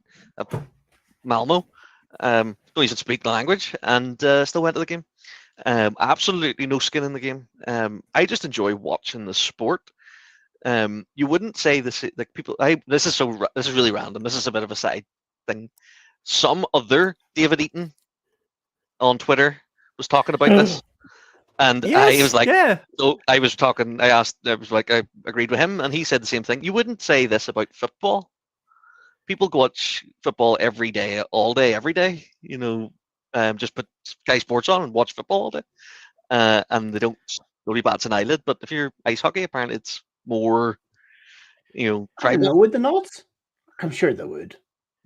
[SPEAKER 2] Malmo don't even speak the language and still went to the game. Absolutely no skin in the game. I just enjoy watching the sport. You wouldn't say this like people. This is really random. This is a bit of a side thing. Some other David Eaton on Twitter was talking about this, and I was like,
[SPEAKER 1] yeah.
[SPEAKER 2] so I was talking. I agreed with him, and he said the same thing. You wouldn't say this about football. People go watch football every day, all day, every day. Just put Sky Sports on and watch football all day, and they don't really bats an eyelid. But if you're ice hockey, apparently it's more,
[SPEAKER 3] I don't
[SPEAKER 2] tribal.
[SPEAKER 3] know, would they not? I'm sure they would.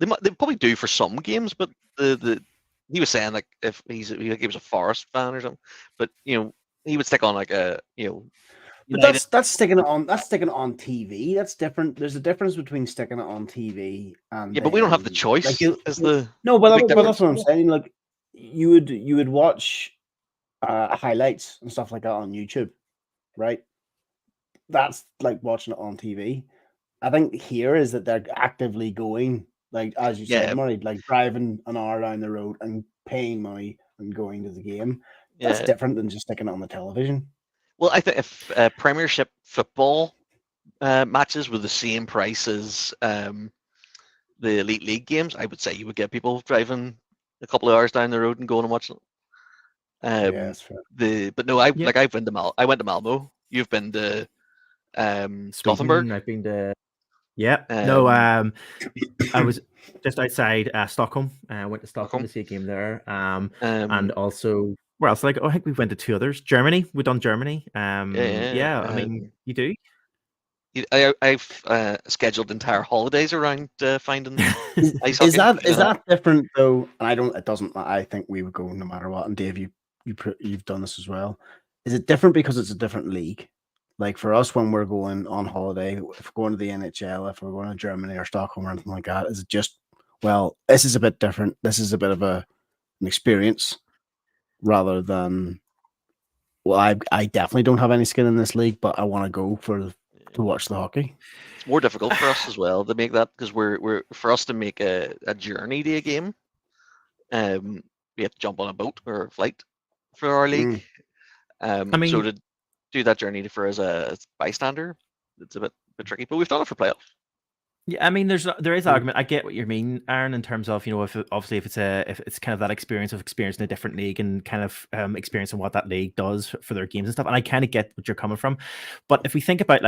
[SPEAKER 2] They probably do for some games, but he was saying like if he was a Forest fan or something, but he would stick on like a
[SPEAKER 3] But that's sticking it on. That's sticking it on TV. That's different. There's a difference between sticking it on TV and
[SPEAKER 2] but we don't have the
[SPEAKER 3] then,
[SPEAKER 2] choice.
[SPEAKER 3] Like
[SPEAKER 2] No,
[SPEAKER 3] but
[SPEAKER 2] big
[SPEAKER 3] that's what I'm
[SPEAKER 2] difference.
[SPEAKER 3] saying. Like you would watch highlights and stuff like that on YouTube, right? That's like watching it on TV. I think here is that they're actively going, like as you said, Murray, like driving an hour down the road and paying money and going to the game. That's different than just sticking it on the television.
[SPEAKER 2] Well, I think if Premiership football matches were the same price as the Elite League games, I would say you would get people driving a couple of hours down the road and going and watching it.
[SPEAKER 3] Yeah, that's fair.
[SPEAKER 2] But no, I've been to I went to Malmo. You've been to Gothenburg.
[SPEAKER 1] I've been to. Yeah. No. I was just outside Stockholm. I went to Stockholm to see a game there. And also, where else? Like, I think we went to two others. Germany. We've done Germany. I mean, you do.
[SPEAKER 2] I've scheduled entire holidays around finding ice
[SPEAKER 3] Is
[SPEAKER 2] hockey.
[SPEAKER 3] that different though? And I don't. It doesn't. I think we would go no matter what. And Dave, you've done this as well. Is it different because it's a different league? Like for us, when we're going on holiday, if we're going to the NHL, if we're going to Germany or Stockholm or anything like that, is it just, well, this is a bit different. This is a bit of an experience rather than, well, I definitely don't have any skin in this league, but I want to go to watch the hockey.
[SPEAKER 2] It's more difficult for us as well to make that because we're for us to make a journey to a game, we have to jump on a boat or a flight for our league. I mean, so to do that journey for as a bystander, it's a bit tricky, but we've done it for playoffs.
[SPEAKER 1] Yeah, I mean, there is argument. I get what you mean, Aaron, in terms of if it's kind of that experience of experiencing a different league and kind of experiencing what that league does for their games and stuff. And I kind of get what you're coming from. But if we think about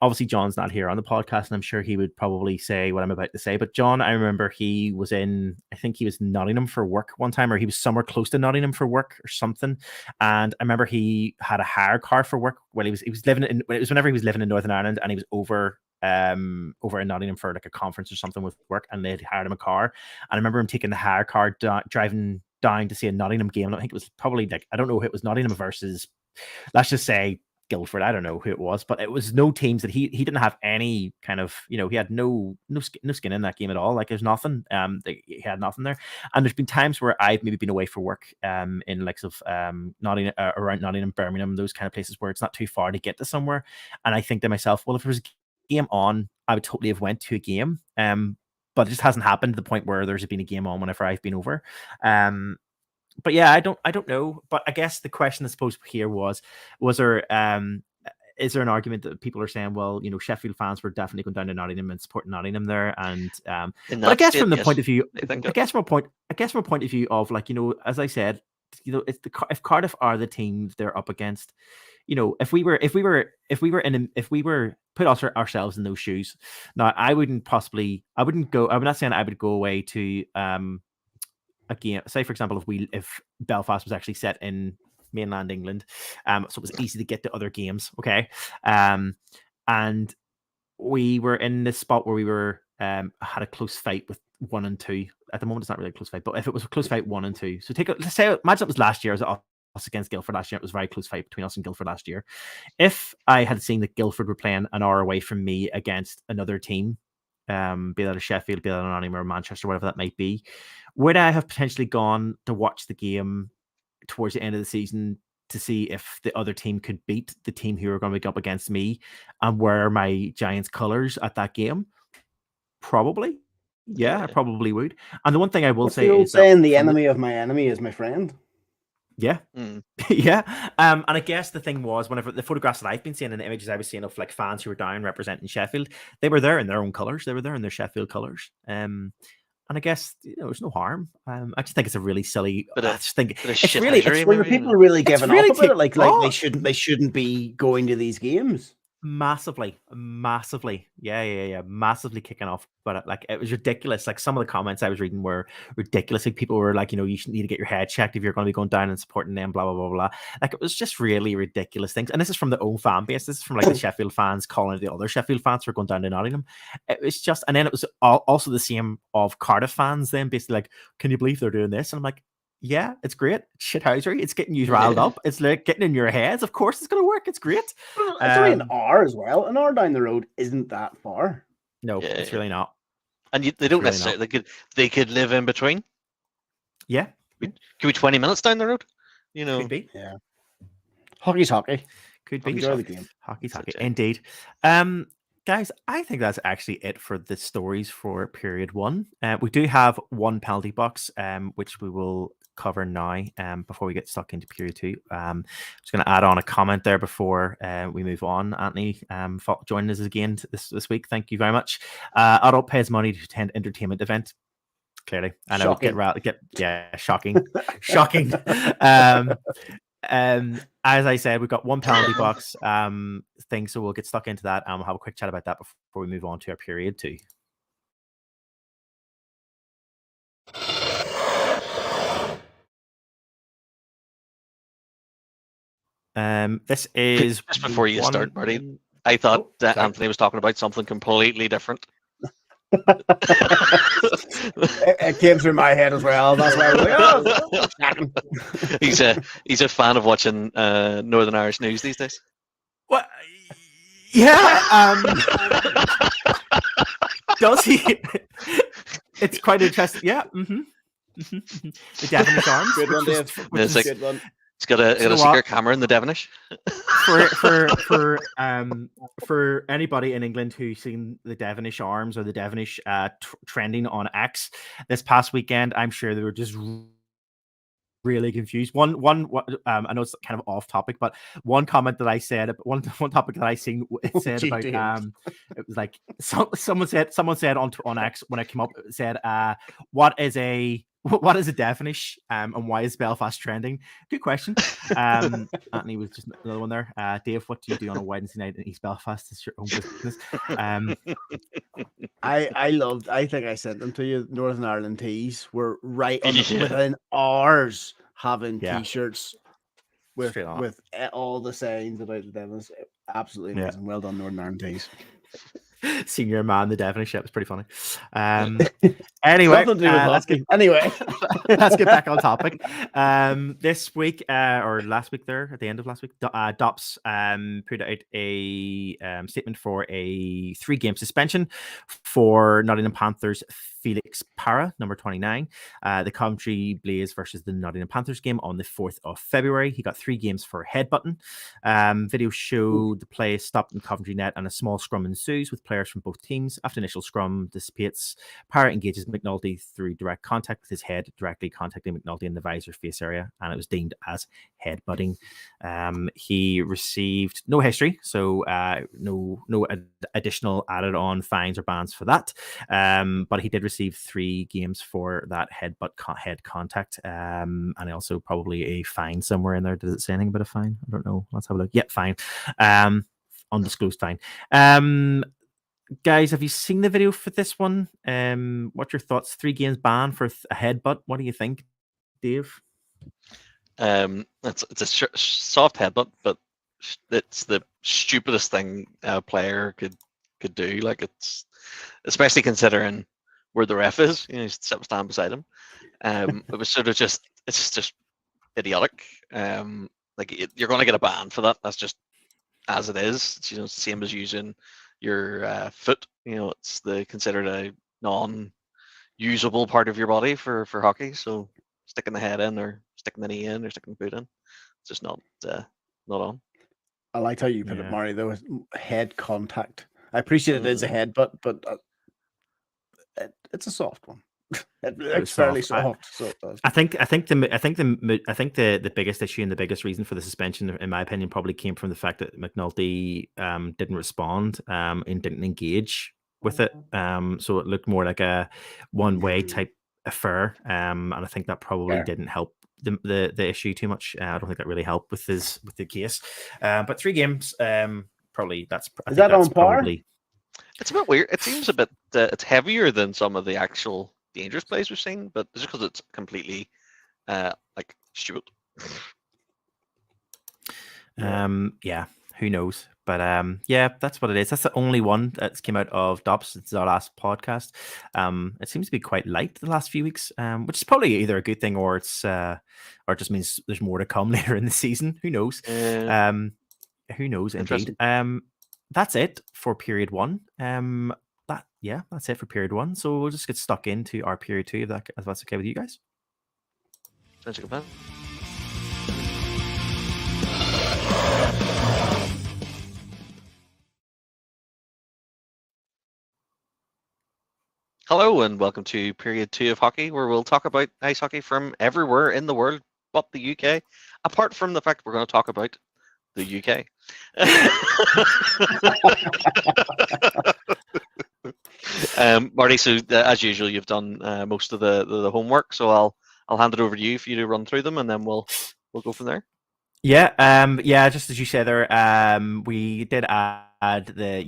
[SPEAKER 1] obviously John's not here on the podcast, and I'm sure he would probably say what I'm about to say. But John, I remember he was I think he was in Nottingham for work one time, or he was somewhere close to Nottingham for work or something. And I remember he had a hire car for work when he was living in. It was whenever he was living in Northern Ireland, and he was over in Nottingham for like a conference or something with work, and they'd hired him a car. And I remember him taking the hire car driving down to see a Nottingham game. I think it was probably I don't know, it was Nottingham versus, let's just say, Guildford. I don't know who it was, but it was no teams that he didn't have any kind of, he had no skin in that game at all. Like there's nothing. He had nothing there. And there's been times where I've maybe been away for work in likes of Nottingham, around Nottingham, Birmingham, those kind of places where it's not too far to get to somewhere. And I think to myself, well, if there was a game on, I would totally have went to a game. But it just hasn't happened to the point where there's been a game on whenever I've been over. But yeah, I don't know. But I guess the question I suppose here was there is there an argument that people are saying, well, Sheffield fans were definitely going down to Nottingham and supporting Nottingham there, and but I guess from the point of view, I guess from a point of view of as I said, it's if Cardiff are the team they're up against, if we were put ourselves in those shoes, now I wouldn't go. I'm not saying I would go away to a game. Say for example, if Belfast was actually set in mainland England, so it was easy to get to other games. Okay, and we were in this spot where we were had a close fight with 1 and 2. At the moment, it's not really a close fight, but if it was a close fight 1 and 2, so imagine it was last year. Us against Guildford last year. It was a very close fight between us and Guildford last year. If I had seen that Guildford were playing an hour away from me against another team, be that a Sheffield, be that an Nottingham or Manchester, whatever that might be, would I have potentially gone to watch the game towards the end of the season to see if the other team could beat the team who are going to be up against me and wear my Giants colors at that game? Probably. Yeah, I probably would. And the one thing I will
[SPEAKER 3] What's
[SPEAKER 1] say
[SPEAKER 3] the old
[SPEAKER 1] is that
[SPEAKER 3] saying, the enemy of my enemy is my friend?
[SPEAKER 1] Yeah. Yeah. And I guess the thing was, whenever the photographs that I've been seeing and the images I was seeing of like fans who were down representing Sheffield, they were there in their own colours. They were there in their Sheffield colours. And I guess there's no harm. I just think it's a really silly. I just think it's really.
[SPEAKER 2] It's
[SPEAKER 3] when people are really giving
[SPEAKER 1] really
[SPEAKER 3] up about it, like they shouldn't be going to these games.
[SPEAKER 1] Massively, yeah, massively kicking off. But like it was ridiculous. Like some of the comments I was reading were ridiculous. Like people were like, you should need to get your head checked if you're going to be going down and supporting them. Blah blah blah blah. Like it was just really ridiculous things. And this is from the own fan base. This is from like the Sheffield fans calling the other Sheffield fans for going down to Nottingham. It was just, and then it was also the same of Cardiff fans. Then basically like, can you believe they're doing this? And I'm like, yeah, it's great. Shithousery. It's getting you riled up. It's like getting in your heads. Of course, it's going to work. It's great.
[SPEAKER 3] It's only an hour as well. An hour down the road isn't that far.
[SPEAKER 1] No, it's really not.
[SPEAKER 2] And they don't necessarily. They could live in between.
[SPEAKER 1] Yeah,
[SPEAKER 2] could be 20 minutes down the road.
[SPEAKER 1] Could be.
[SPEAKER 3] Yeah, hockey's hockey.
[SPEAKER 1] Could be.
[SPEAKER 3] Enjoy the game.
[SPEAKER 1] Hockey's hockey. Indeed. Guys, I think that's actually it for the stories for period 1. We do have one penalty box, which we will cover now before we get stuck into period 2. I'm just going to add on a comment there before we move on. Anthony, for joining us again this week. Thank you very much. Adult pays money to attend entertainment event. Clearly, I know. Shocking. Shocking. As I said, we've got one penalty box thing, so we'll get stuck into that and we'll have a quick chat about that before we move on to our period 2. This is
[SPEAKER 2] just before you start, Marty. I thought that Anthony was talking about something completely different.
[SPEAKER 3] It came through my head as well. That's why I was like,
[SPEAKER 2] he's a fan of watching Northern Irish news these days.
[SPEAKER 1] What? Yeah. Does he? It's quite interesting. Yeah. The Devonish Arms.
[SPEAKER 3] Good one, Dave. Good one.
[SPEAKER 2] It's got a secret camera in the Devonish.
[SPEAKER 1] For anybody in England who's seen the Devonish Arms or the Devonish trending on X this past weekend, I'm sure they were just really confused. One I know it's kind of off topic, but one comment that I said, one topic that I seen, it said about it was like someone said on X when it came up, it said what is a Devonish and why is Belfast trending? Good question. Anthony was just another one there. Dave, what do you do on a Wednesday night in East Belfast? It's your own business.
[SPEAKER 3] I think I sent them to you. Northern Ireland tees were right within hours having t-shirts with all the sayings about the Devons. Absolutely amazing. Well done, Northern Ireland tees.
[SPEAKER 1] Senior man, the Devonish ship was pretty funny. Anyway, let's get back on topic. This week or last week, there at the end of last week, DOPS put out a statement for a 3-game suspension for Nottingham Panthers Felix Para, number 29. The Coventry Blaze versus the Nottingham Panthers game on the 4th of February. He got 3 games for headbutting. Video showed the play stopped in Coventry net and a small scrum ensues with players from both teams. After initial scrum dissipates, Para engages McNulty through direct contact with his head, directly contacting McNulty in the visor face area, and it was deemed as headbutting. He received no history, so no additional added on fines or bans for that. But he did receive 3 games for that head contact, and also probably a fine somewhere in there. Does it say anything about a fine? I don't know. Let's have a look. Yep, fine. Undisclosed fine. Guys, have you seen the video for this one? What's your thoughts? 3 games ban for a headbutt. What do you think, Dave?
[SPEAKER 2] It's a soft headbutt, but it's the stupidest thing a player could do. Like, it's especially considering where the ref is. He's stand beside him. It was sort of it's just idiotic. You're going to get a ban for that. That's just as it is. It's, same as using your foot. It's considered a non-usable part of your body for hockey. So sticking the head in, or sticking the knee in, or sticking the boot in, it's just not on.
[SPEAKER 3] I like how you put it,
[SPEAKER 1] Yeah.
[SPEAKER 3] Mari, though. Head contact. I appreciate it is a headbutt, but it's a soft one. It's fairly soft.
[SPEAKER 1] I think the biggest issue and the biggest reason for the suspension, in my opinion, probably came from the fact that McNulty didn't respond and didn't engage with it. So it looked more like a one-way type affair, and I think that probably didn't help the issue too much. I don't think that really helped with the case. But 3 games, probably that's.
[SPEAKER 3] Is that on par?
[SPEAKER 2] It's a bit weird. It seems a bit. It's heavier than some of the actual dangerous plays we've seen, but just because it's completely stupid.
[SPEAKER 1] Yeah, who knows? But yeah, that's what it is. That's the only one that's came out of DOPS. It's our last podcast. It seems to be quite light the last few weeks, which is probably either a good thing or it's or it just means there's more to come later in the season. Who knows? Who knows indeed. That's it for period 1. That's it for period 1. So we'll just get stuck into our period 2 if that's okay with you guys.
[SPEAKER 2] Sounds like a plan. Hello and welcome to period 2 of hockey, where we'll talk about ice hockey from everywhere in the world but the UK, apart from the fact we're going to talk about the UK. Marty, so as usual, you've done most of the homework, so I'll hand it over to you for you to run through them, and then we'll go from there.
[SPEAKER 1] Yeah, just as you said there, we did add the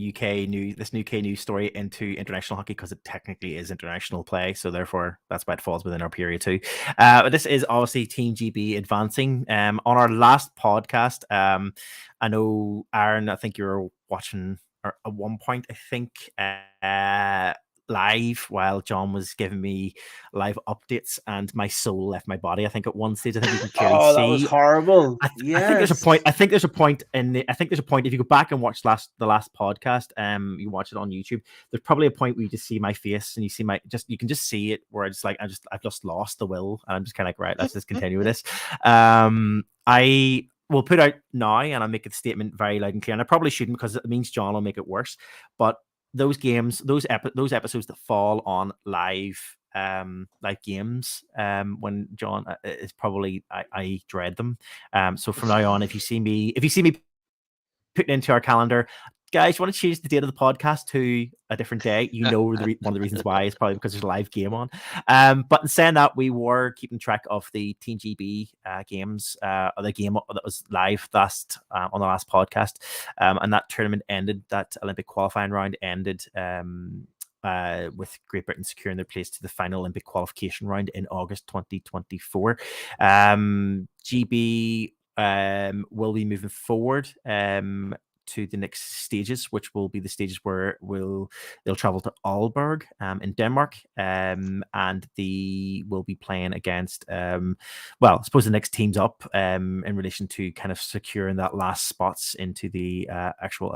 [SPEAKER 1] this UK news story into international hockey because it technically is international play, so therefore that's why it falls within our period 2. But this is obviously Team GB advancing. On our last podcast, I know Aaron, I think you were watching at one point, I think, live while John was giving me live updates, and my soul left my body. I think at one stage, I think you can clearly see.
[SPEAKER 3] That was horrible.
[SPEAKER 1] I think there's a point. I think there's a point if you go back and watch the last podcast, you watch it on YouTube. There's probably a point where you just see my face and you see you can just see it where it's like I've just lost the will, and I'm just kind of like, right, let's just continue with this. I will put out now, and I'll make a statement very loud and clear, and I probably shouldn't because it means John will make it worse, but those games, those episodes that fall on live games, when John is probably, I dread them. So from now on, if you see me putting into our calendar, guys, you want to change the date of the podcast to a different day, one of the reasons why is probably because there's a live game on. But in saying that, we were keeping track of the Team GB games, or the game that was live on the last podcast, and that tournament ended. That Olympic qualifying round ended with Great Britain securing their place to the final Olympic qualification round in August 2024. GB will be moving forward to the next stages, which will be the stages where they'll travel to Aalborg in Denmark, and they will be playing against I suppose the next teams up in relation to kind of securing that last spots into the actual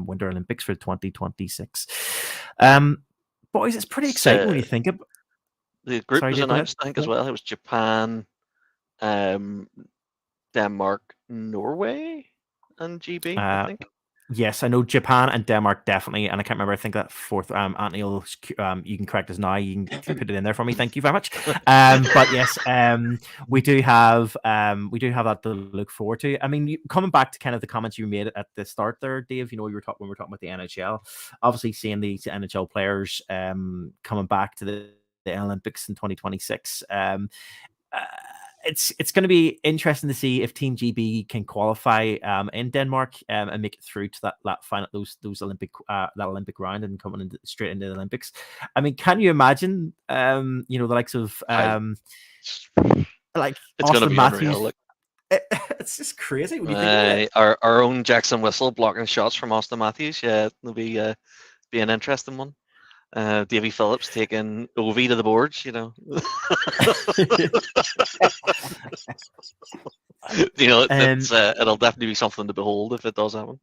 [SPEAKER 1] Winter Olympics for 2026. Boys, it's pretty exciting when you think about
[SPEAKER 2] the group was announced, I think, as well. It was Japan, Denmark, Norway, and GB, I think.
[SPEAKER 1] Yes, I know Japan and Denmark definitely, and I can't remember. I think that fourth, Anthony, you can correct us now. You can put it in there for me. Thank you very much. But yes, we do have that to look forward to. I mean, coming back to kind of the comments you made at the start there, Dave. You were talking about the NHL. Obviously, seeing the NHL players coming back to the Olympics in 2026. It's going to be interesting to see if Team GB can qualify in Denmark and make it through to that final those Olympic round and coming straight into the Olympics. I mean, can you imagine the likes of like
[SPEAKER 2] it's
[SPEAKER 1] Austin
[SPEAKER 2] going to be
[SPEAKER 1] Matthews?
[SPEAKER 2] Unreal,
[SPEAKER 1] it's just crazy when you think
[SPEAKER 2] of it. Our own Jackson Whistle blocking shots from Austin Matthews. Yeah, it'll be an interesting one. Davy Phillips taking Ovi to the boards, It'll definitely be something to behold if it does happen.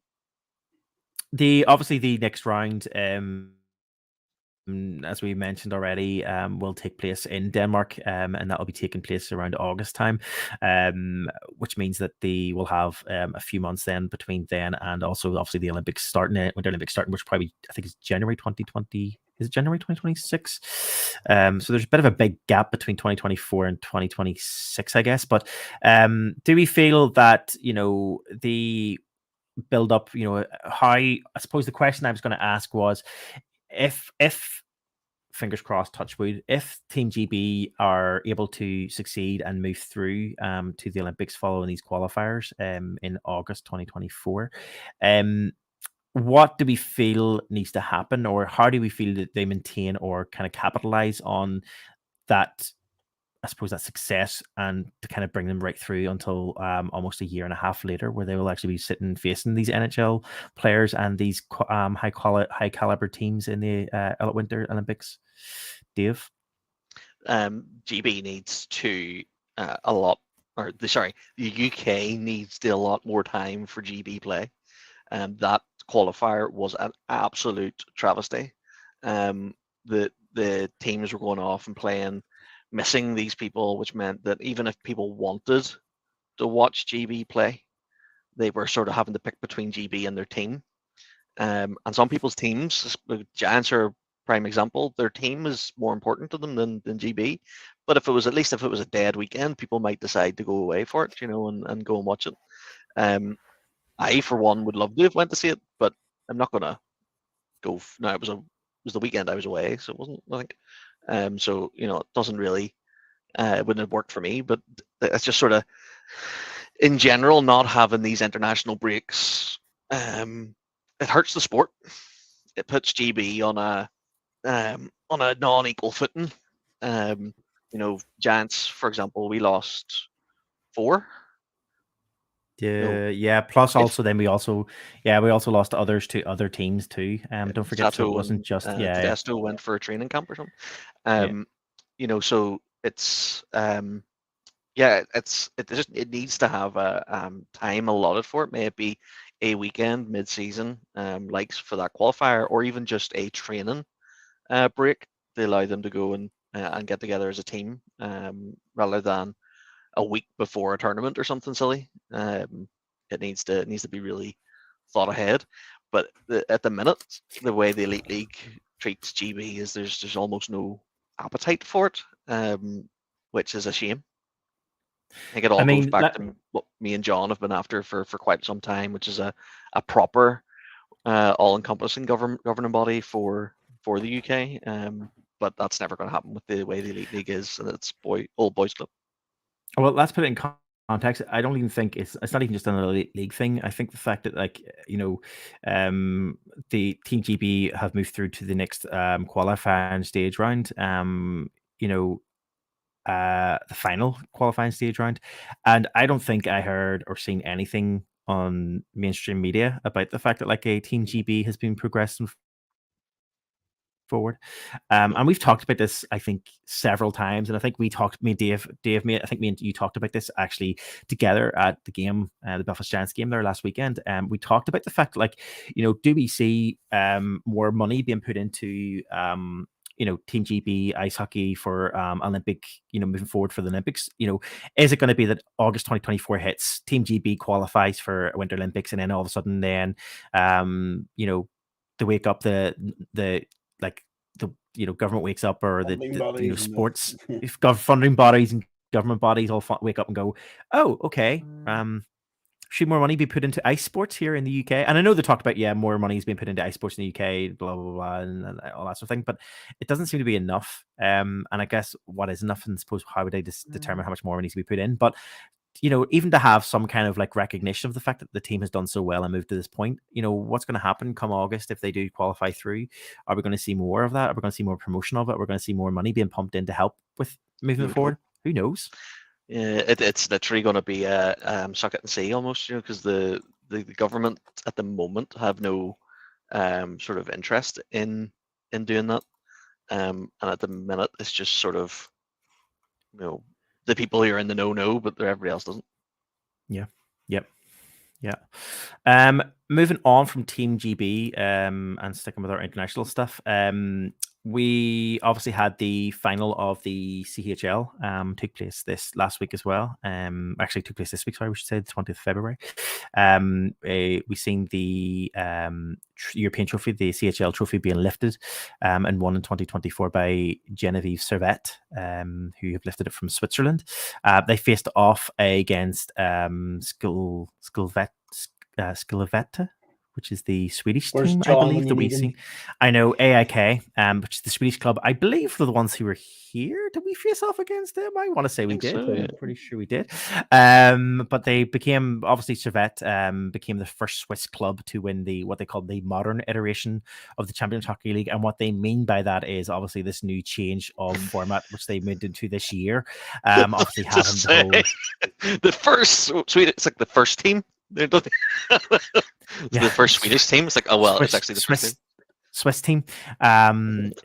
[SPEAKER 1] obviously the next round, as we mentioned already, will take place in Denmark, and that will be taking place around August time, which means that they will have a few months then between then and also obviously the Olympics starting, Winter Olympics starting, which probably I think is January 2020. Is it January 2026? So there's a bit of a big gap between 2024 and 2026, I guess. But do we feel that, the build up, how, I suppose the question I was going to ask was, if fingers crossed, touch wood, if Team GB are able to succeed and move through to the Olympics following these qualifiers in August 2024, what do we feel needs to happen, or how do we feel that they maintain or kind of capitalize on that, I suppose, that success, and to kind of bring them right through until almost a year and a half later, where they will actually be sitting facing these NHL players and these high caliber teams in the Winter Olympics? Dave?
[SPEAKER 2] GB needs to the UK needs to a lot more time for GB play. That qualifier was an absolute travesty. The teams were going off and playing, missing these people, which meant that even if people wanted to watch GB play, they were sort of having to pick between GB and their team. And some people's teams, the Giants are a prime example, their team is more important to them than GB. But if it was a dead weekend, people might decide to go away for it, and go and watch it. I, for one, would love to have went to see it, but I'm not going to go. No, it was the weekend I was away, so it wasn't, I think. So, it doesn't really, it wouldn't have worked for me, but it's just sort of, in general, not having these international breaks, it hurts the sport. It puts GB on a non-equal footing. Giants, for example, we lost 4.
[SPEAKER 1] Yeah. Plus, also, then we also lost others to other teams too. Don't forget, so it wasn't just
[SPEAKER 2] Desto went for a training camp or something. So it's it needs to have a time allotted for it. May it be a weekend mid-season, like for that qualifier, or even just a training break to allow them to go and get together as a team, rather than a week before a tournament or something silly. It needs to be really thought ahead. But at the minute, the way the Elite League treats GB is there's almost no appetite for it, which is a shame. I think it all goes back to what me and John have been after for quite some time, which is a proper, all-encompassing governing body for the UK. But that's never going to happen with the way the Elite League is, and it's old boys club.
[SPEAKER 1] Well, let's put it in context. I don't even think it's not even just an Elite League thing. I think the fact that, like, the Team GB have moved through to the next qualifying stage round. The final qualifying stage round, and I don't think I heard or seen anything on mainstream media about the fact that, like, a Team GB has been progressing forward. And we've talked about this, I think, several times, and I think I think me and you talked about this actually together at the game, the Belfast Giants game there last weekend. We talked about the fact, like, do we see more money being put into Team GB ice hockey for Olympic, moving forward for the Olympics? Is it going to be that August 2024 hits, Team GB qualifies for Winter Olympics, and then all of a sudden, then they wake up, the government wakes up, or the sports funding bodies and government bodies all wake up and go, oh, okay, should more money be put into ice sports here in the UK? And I know they talked about, more money is being put into ice sports in the UK, blah blah blah, and all that sort of thing, but it doesn't seem to be enough. And I guess what is enough, and I suppose how would they determine how much more needs to be put in? But even to have some kind of, like, recognition of the fact that the team has done so well and moved to this point, what's going to happen come August if they do qualify through? Are we going to see more of that? Are we going to see more promotion of it? Are we going to see more money being pumped in to help with moving it forward? Who knows?
[SPEAKER 2] Yeah, it's literally going to be a suck it and see almost, because the government at the moment have no sort of interest in doing that, and at the minute it's just sort of, the people who are in the know, but everybody else doesn't.
[SPEAKER 1] Yeah. Yep. Yeah. Moving on from Team GB and sticking with our international stuff. We obviously had the final of the CHL took place this last week as well. Actually took place this week, sorry, we should say the 20th of February. We seen the European trophy, the CHL trophy being lifted and won in 2024 by Genevieve Servette, who have lifted it from Switzerland. They faced off against Skilvetta, which is the Swedish
[SPEAKER 3] Where's
[SPEAKER 1] team,
[SPEAKER 3] John
[SPEAKER 1] I
[SPEAKER 3] when
[SPEAKER 1] believe.
[SPEAKER 3] you
[SPEAKER 1] The
[SPEAKER 3] need
[SPEAKER 1] we
[SPEAKER 3] him?
[SPEAKER 1] see, I know AIK, which is the Swedish club. I believe were the ones who were here. Did we face off against them? I want to say we did.
[SPEAKER 2] so, yeah.
[SPEAKER 1] I'm pretty sure we did. But they became obviously Servette became the first Swiss club to win what they call the modern iteration of the Champions Hockey League, and what they mean by that is obviously this new change of format which they moved into this year. Obviously having the whole
[SPEAKER 2] the first Sweden, it's like the first team. It's the first Swedish team. It's like, oh well, it's actually the first team.
[SPEAKER 1] Swiss team.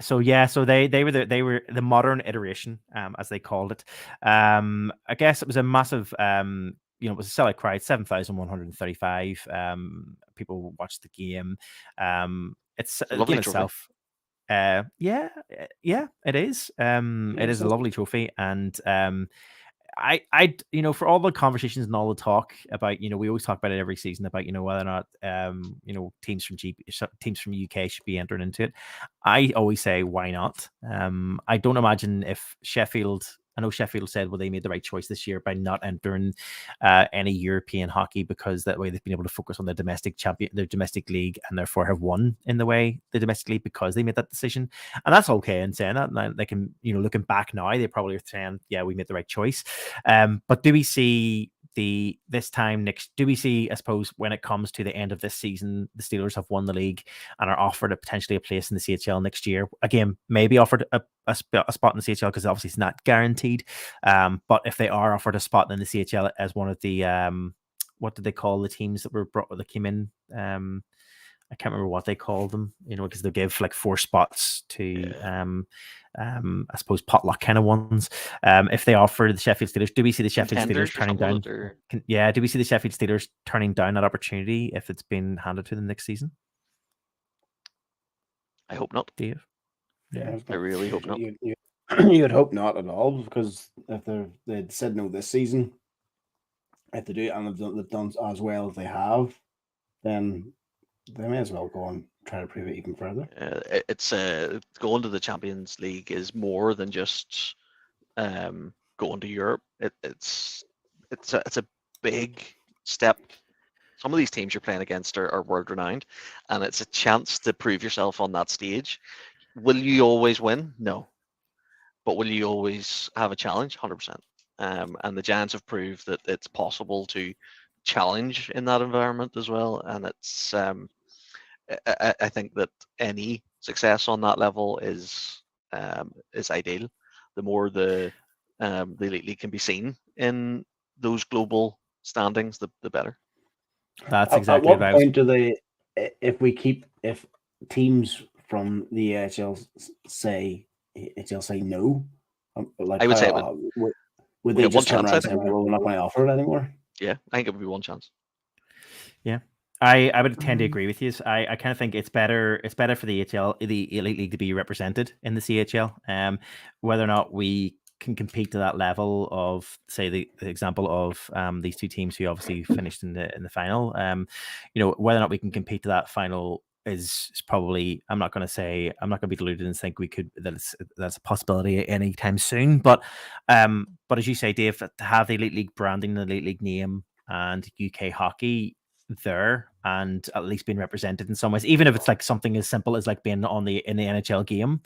[SPEAKER 1] So they were the modern iteration, as they called it. I guess it was a massive it was a sellout crowd, 7,135 people watched the game. It's a
[SPEAKER 2] lovely
[SPEAKER 1] game itself. It is. It is a lovely trophy, and I for all the conversations and all the talk about, we always talk about it every season about, whether or not, teams from UK should be entering into it. I always say, why not? I don't imagine if I know Sheffield said, well, they made the right choice this year by not entering any European hockey, because that way they've been able to focus on their domestic league, and therefore have won in the way the domestic league because they made that decision. And that's okay in saying that. And they can, looking back now, they probably are saying, yeah, we made the right choice. But do we see I suppose, when it comes to the end of this season, the Steelers have won the league and are offered potentially a place in the CHL next year? Again, maybe offered a spot in the CHL, because obviously it's not guaranteed. But if they are offered a spot in the CHL as one of the what did they call the teams that came in? I can't remember what they called them, because they give like 4 spots to I suppose potluck kind of ones. If they offer the Sheffield Steelers, do we see the Sheffield Steelers turning down? Do we see the Sheffield Steelers turning down that opportunity if it's been handed to them next season?
[SPEAKER 2] I hope not,
[SPEAKER 1] Dave.
[SPEAKER 3] Yeah,
[SPEAKER 2] I really hope not.
[SPEAKER 3] You'd hope not at all, because if they'd said no this season, if they do, and they've done as well as they have, then they may as well go and try to prove it even further.
[SPEAKER 2] It's going to the Champions League is more than just going to Europe. It's a big step. Some of these teams you're playing against are world renowned, and it's a chance to prove yourself on that stage. Will you always win? No, but will you always have a challenge? 100%. And the Giants have proved that it's possible to challenge in that environment as well, and it's I think that any success on that level is ideal. The more the Elite League can be seen in those global standings, the better.
[SPEAKER 1] That's exactly
[SPEAKER 3] at what point do they, if teams from the AHL say no, like
[SPEAKER 2] I would say
[SPEAKER 3] would they just turn around and
[SPEAKER 2] say,
[SPEAKER 3] say, well, we're not going to offer it anymore?
[SPEAKER 2] Yeah, I think it would be one chance.
[SPEAKER 1] Yeah, I would tend to agree with you. I kind of think it's better for the the Elite League to be represented in the CHL. Whether or not we can compete to that level of, say, the example of these two teams who obviously finished in the final. Whether or not we can compete to that final is probably, I'm not going to be deluded and think that's a possibility anytime soon. But as you say, Dave, to have the Elite League branding, the Elite League name, and UK hockey there, and at least being represented in some ways, even if it's like something as simple as like being in the NHL game,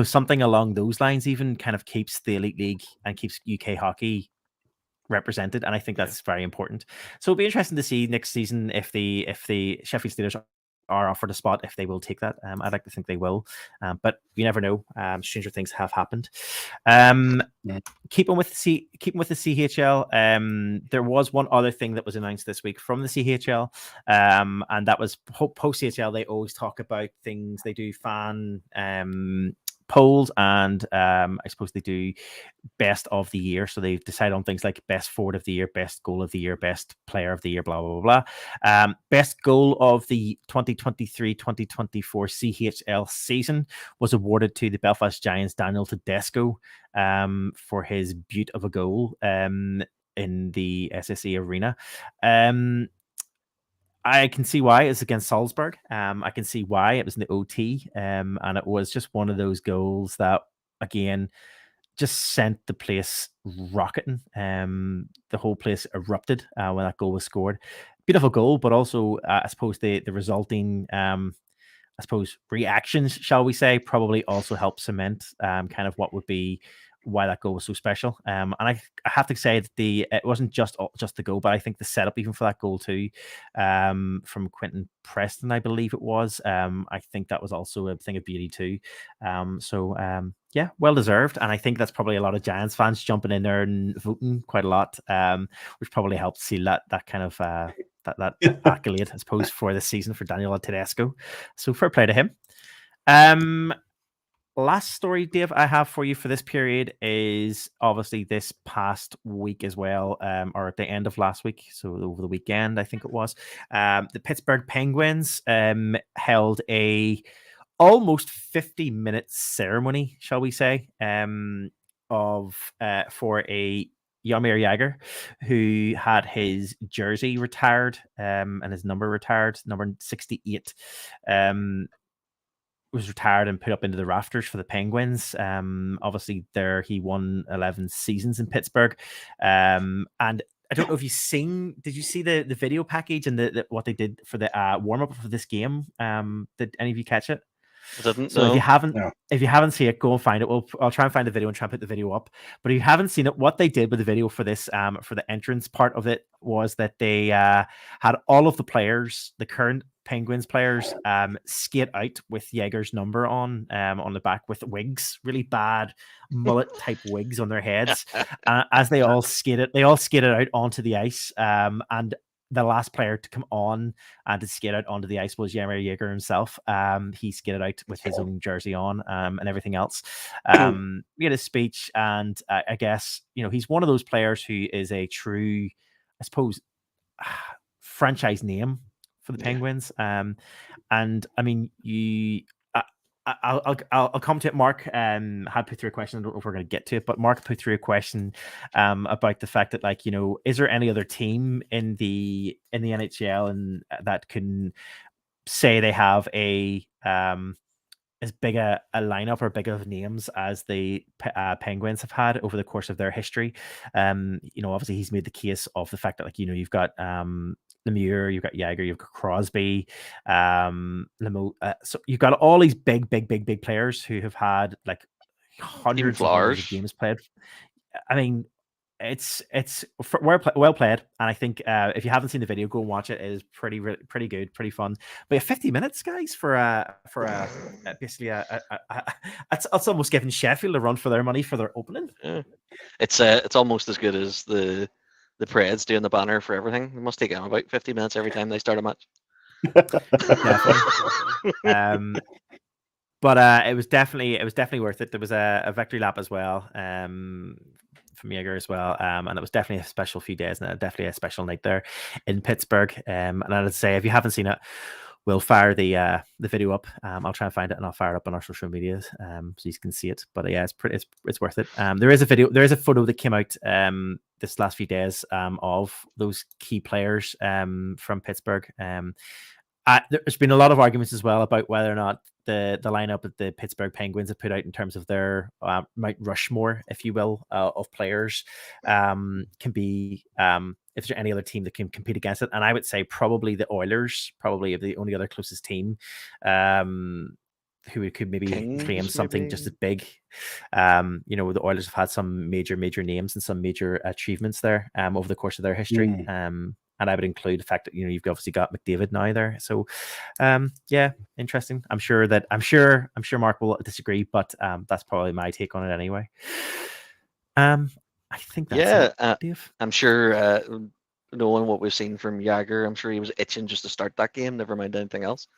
[SPEAKER 1] something along those lines, even kind of keeps the Elite League and keeps UK hockey represented, and I think that's very important. So it'll be interesting to see next season if the Sheffield Steelers are offered a spot, if they will take that. I'd like to think they will, but you never know. Stranger things have happened. Keeping with the CHL, there was one other thing that was announced this week from the CHL, and that was post CHL. They always talk about things. They do fan polls, and I suppose they do best of the year. So they decide on things like best forward of the year, best goal of the year, best player of the year, blah, blah, blah, blah. Best goal of the 2023-2024 CHL season was awarded to the Belfast Giants' Daniel Tedesco for his beaut of a goal in the SSE Arena. I can see why it's against Salzburg. I can see why it was in the OT, and it was just one of those goals that, again, just sent the place rocketing. The whole place erupted when that goal was scored. Beautiful goal, but also I suppose the resulting I suppose reactions, shall we say, probably also help cement kind of what would be why that goal was so special. And I have to say that it wasn't just the goal, but I think the setup even for that goal too, from Quentin Preston, I believe it was. I think that was also a thing of beauty too. Yeah, well deserved, and I think that's probably a lot of Giants fans jumping in there and voting quite a lot, which probably helped seal that kind of that accolade, I suppose, for this season for Daniel Tedesco. So fair play to him. Last story, Dave, I have for you for this period is obviously this past week as well, or at the end of last week, so over the weekend, I think it was. The Pittsburgh Penguins held a almost 50-minute ceremony, shall we say, for a Jaromir Jagr, who had his jersey retired and his number retired, number 68. Was retired and put up into the rafters for the Penguins. Obviously, there he won 11 seasons in Pittsburgh. And I don't know if you've seen. Did you see the video package and what they did for the warm up for this game? Did any of you catch it?
[SPEAKER 2] I didn't
[SPEAKER 1] So
[SPEAKER 2] know.
[SPEAKER 1] if you haven't seen it, go and find it. I'll try and find the video and try and put the video up. But if you haven't seen it, what they did with the video for this, for the entrance part of it, was that they had all of the players, the current Penguins players, skate out with Jaeger's number on the back with wigs, really bad mullet type wigs on their heads, as they all skated out onto the ice, and the last player to come on and to skate out onto the ice was Jaromir Jagr himself. He skated out with his own jersey on and everything else. We had a speech, and I guess he's one of those players who is a true, I suppose, franchise name for the Penguins. And I mean, I'll come to it. Mark had put through a question. I don't know if we're going to get to it, but Mark put through a question about the fact that is there any other team in the NHL and that can say they have a as big a lineup or big of names as the Penguins have had over the course of their history. Obviously he's made the case of the fact that you've got Lemieux, you've got Jagr, you've got Crosby, so you've got all these big players who have had hundreds of games played. I mean, it's well played, and I think if you haven't seen the video, go and watch it. It is pretty good, pretty fun. But 50 minutes, guys, for basically it's almost giving Sheffield a run for their money for their opening.
[SPEAKER 2] Yeah. It's almost as good as the Preds doing the banner for everything. It must take them about 50 minutes every time they start a match.
[SPEAKER 1] Definitely. But it was definitely worth it. There was a victory lap as well from Jaeger as well, and it was definitely a special few days and definitely a special night there in Pittsburgh. And I'd say if you haven't seen it, we'll fire the video up. I'll try and find it and I'll fire it up on our social medias so you can see it. But yeah, it's worth it. There is a photo that came out this last few days of those key players from Pittsburgh. There's been a lot of arguments as well about whether or not the lineup that the Pittsburgh Penguins have put out in terms of their Mount Rushmore, if you will, of players can be if there's any other team that can compete against it. And I would say probably the Oilers, probably the only other closest team who could maybe claim something just as big. The Oilers have had some major names and some major achievements there over the course of their history. And I would include the fact that you've obviously got McDavid now there. So yeah, interesting. I'm sure Mark will disagree, but that's probably my take on it anyway. I think that's it, Dave.
[SPEAKER 2] I'm sure knowing what we've seen from Jagr, I'm sure he was itching just to start that game, never mind anything else.